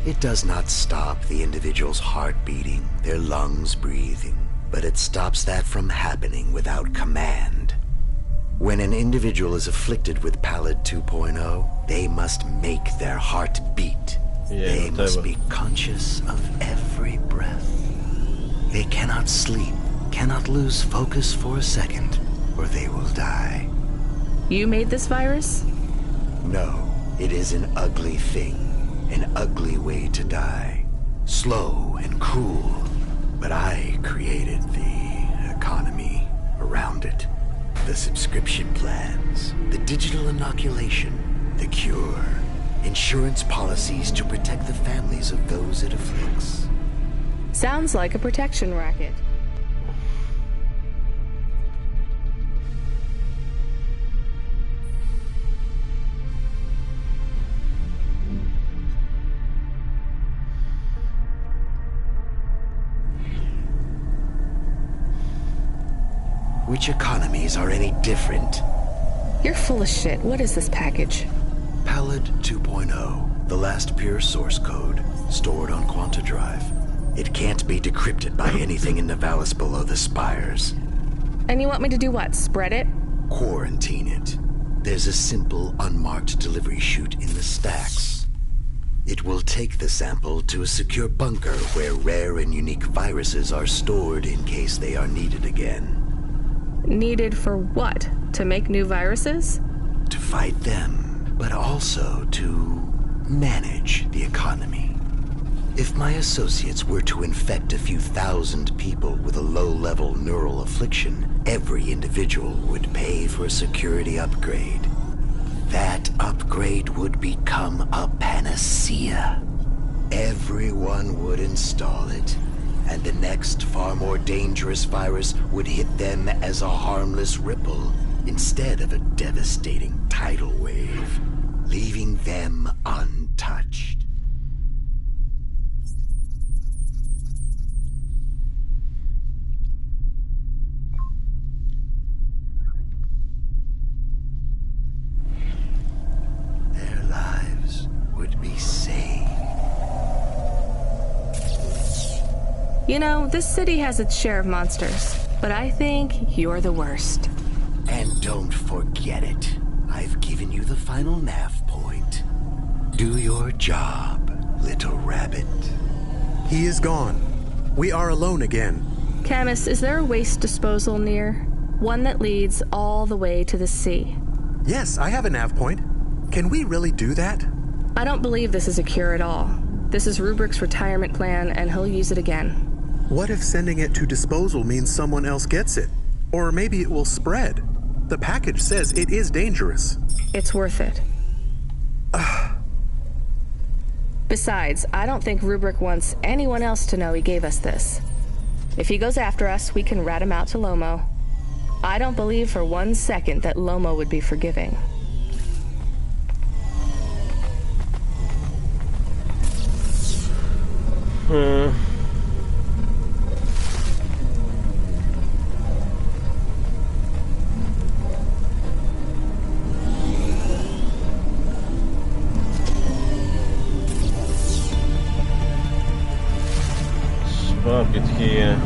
It does not stop the individual's heart beating, their lungs breathing, but it stops that from happening without command. When an individual is afflicted with Pallid 2.0, they must make their heart beat. They must be conscious of every breath. They cannot sleep, cannot lose focus for a second, or they will die. You made this virus? No, it is an ugly thing. An ugly way to die. Slow and cruel. But I created the economy around it. The subscription plans, the digital inoculation, the cure, insurance policies to protect the families of those it afflicts. Sounds like a protection racket. Which economies are any different? You're full of shit. What is this package? Pallid 2.0, the last pure source code, stored on Quanta Drive. It can't be decrypted by anything in Nivalis below the spires. And you want me to do what? Spread it? Quarantine it. There's a simple, unmarked delivery chute in the stacks. It will take the sample to a secure bunker where rare and unique viruses are stored in case they are needed again. Needed for what? To make new viruses? To fight them, but also to manage the economy. If my associates were to infect a few thousand people with a low-level neural affliction, every individual would pay for a security upgrade. That upgrade would become a panacea. Everyone would install it, and the next, far more dangerous virus would hit them as a harmless ripple instead of a devastating tidal wave, leaving them untouched. Their lives would be saved. You know, this city has its share of monsters, but I think you're the worst. And don't forget it. I've given you the final nav point. Do your job, little rabbit. He is gone. We are alone again. Camus, is there a waste disposal near? One that leads all the way to the sea. Yes, I have a nav point. Can we really do that? I don't believe this is a cure at all. This is Rubrick's retirement plan, and he'll use it again. What if sending it to disposal means someone else gets it? Or maybe it will spread. The package says it is dangerous. It's worth it. Besides, I don't think Rubrick wants anyone else to know he gave us this. If he goes after us, we can rat him out to Lomo. I don't believe for 1 second that Lomo would be forgiving. Swap it here.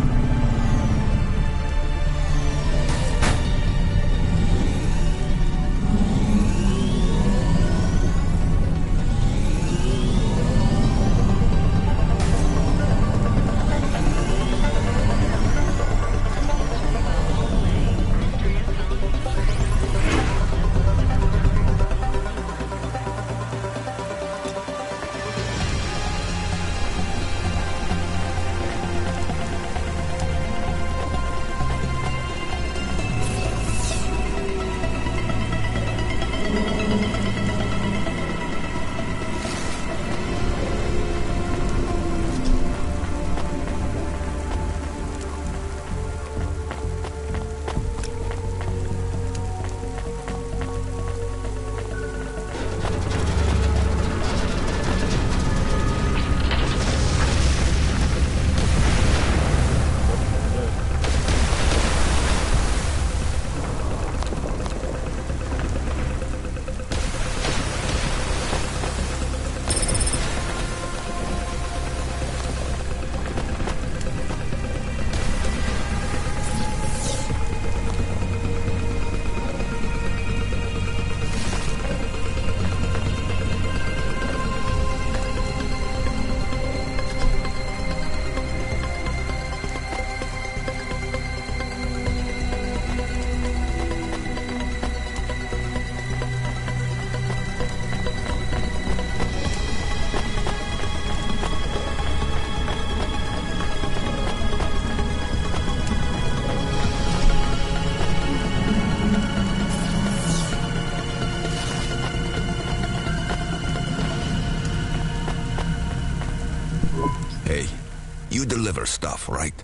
You deliver stuff, right?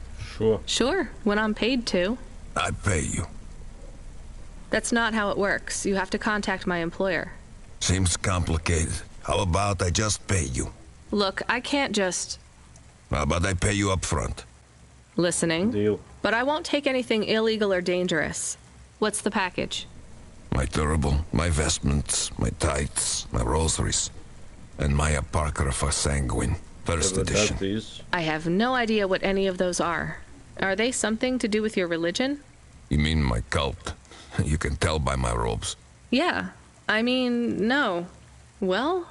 Sure, when I'm paid to. I pay you. That's not how it works. You have to contact my employer. Seems complicated. How about I just pay you? Look, I can't just... How about I pay you up front? Listening. Deal. But I won't take anything illegal or dangerous. What's the package? My turbo, my vestments, my tights, my rosaries, and my apocrypha sanguine, first edition. I have no idea what any of those are. Are they something to do with your religion? You mean my cult? You can tell by my robes. Yeah. I mean, no. Well?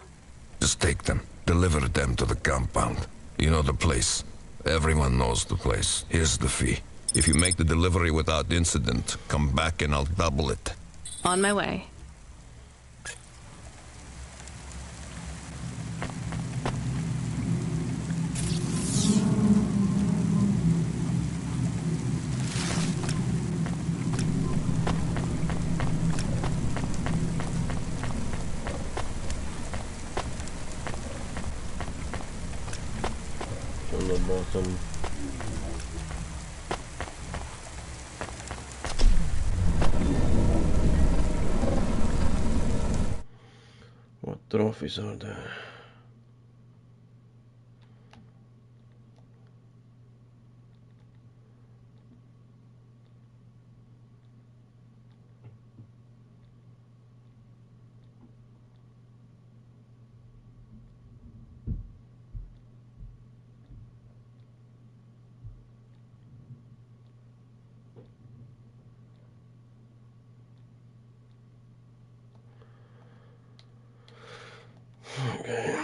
Just take them. Deliver them to the compound. You know the place. Everyone knows the place. Here's the fee. If you make the delivery without incident, come back and I'll double it. On my way. On the bottom. What trophies are there? Okay.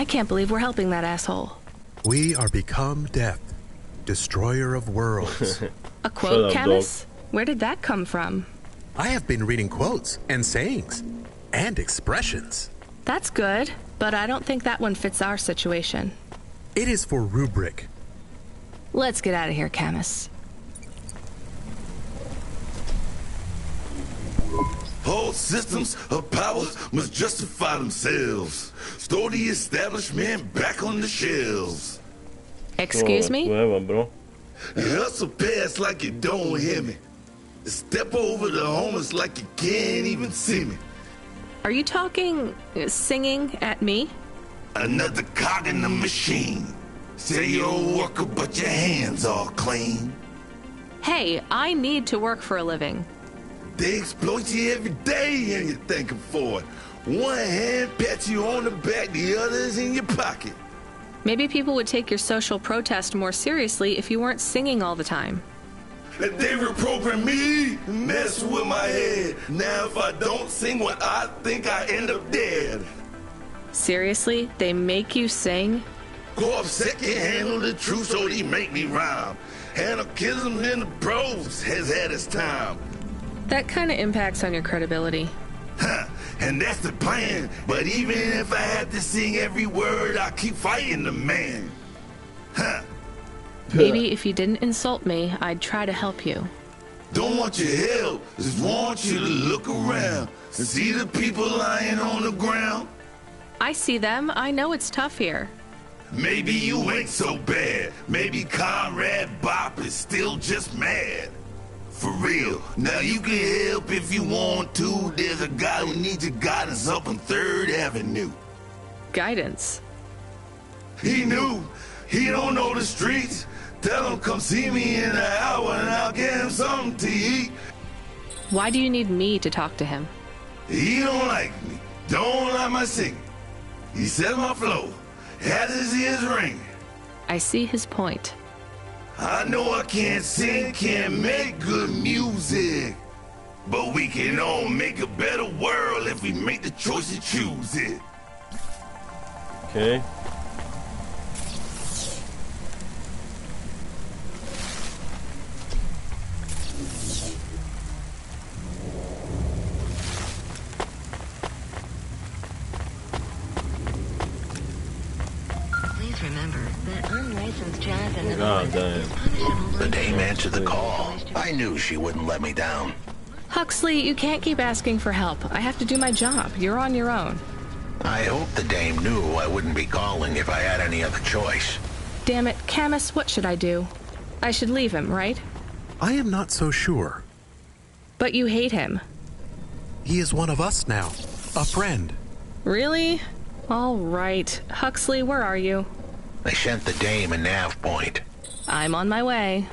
I can't believe we're helping that asshole. We are become death, destroyer of worlds. A quote, Camus? Where did that come from? I have been reading quotes and sayings and expressions. That's good, but I don't think that one fits our situation. It is for rubric. Let's get out of here, Camus. All systems of power must justify themselves. Store the establishment back on the shelves. Excuse me? Whatever, bro. You hustle past like you don't hear me. Step over the homeless like you can't even see me. Are you talking, singing at me? Another cog in the machine. Say you're a worker, but your hands are clean. Hey, I need to work for a living. They exploit you every day and you're thanking for it. One hand pats you on the back, the other's in your pocket. Maybe people would take your social protest more seriously if you weren't singing all the time. They reprogram me, mess with my head. Now if I don't sing what I think, I end up dead. Seriously? They make you sing? Corpse can't handle the truth, so they make me rhyme. Anarchism in the prose has had its time. That kind of impacts on your credibility. Huh, and that's the plan. But even if I had to sing every word, I keep fighting the man. Huh. Maybe if you didn't insult me, I'd try to help you. Don't want your help, just want you to look around and see the people lying on the ground. I see them. I know it's tough here. Maybe you ain't so bad. Maybe Conrad Bop is still just mad. For real. Now you can help if you want to. There's a guy who needs your guidance up on 3rd Avenue. Guidance? He knew. He don't know the streets. Tell him come see me in an hour and I'll get him something to eat. Why do you need me to talk to him? He don't like me. Don't like my singing. He said my flow. Has his ears ringing. I see his point. I know I can't sing, can't make good music. But we can all make a better world if we make the choice to choose it. Okay. Remember that unlicensed jazz and God damn. The dame answered the call. I knew she wouldn't let me down. Huxley, you can't keep asking for help. I have to do my job. You're on your own. I hope the dame knew I wouldn't be calling if I had any other choice. Damn it, Camus, what should I do? I should leave him, right? I am not so sure. But you hate him. He is one of us now. A friend. Really? All right. Huxley, where are you? They sent the dame a nav point. I'm on my way.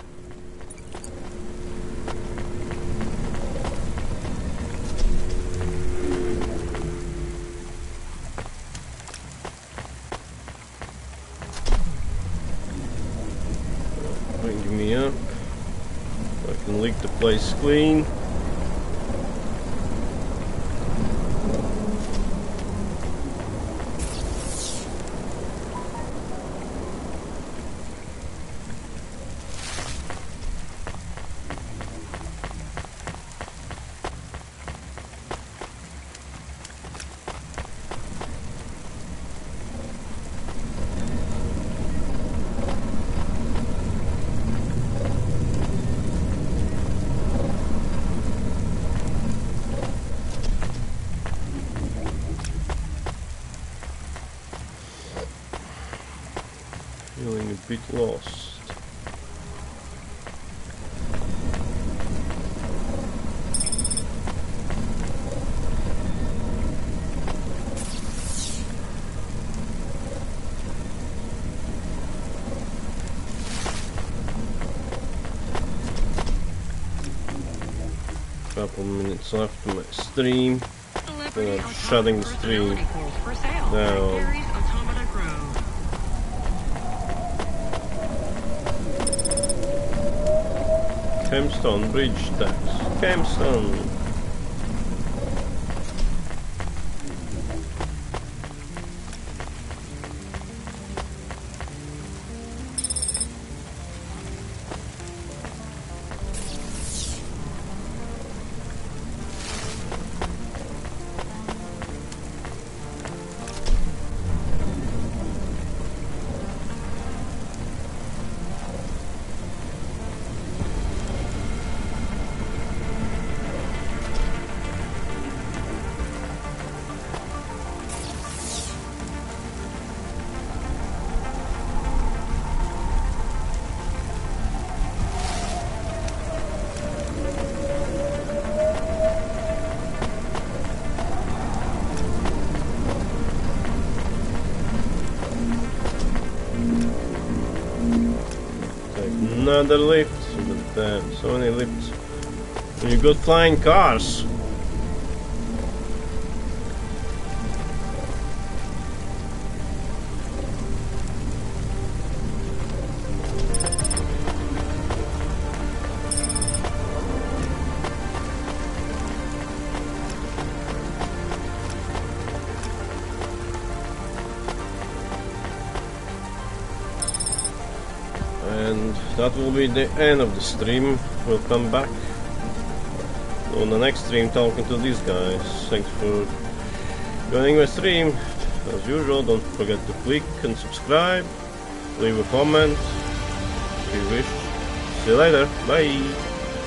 Bring me up. I can leak the place clean. Feeling a bit lost. Couple minutes left to my stream. Then I'm shutting the stream down. Camstone Bridge tax. Camstone. Another lift. But damn, so many lifts. And you got flying cars. And that will be the end of the stream. We'll come back on the next stream talking to these guys. Thanks for joining my stream. As usual, don't forget to click and subscribe. Leave a comment if you wish. See you later. Bye.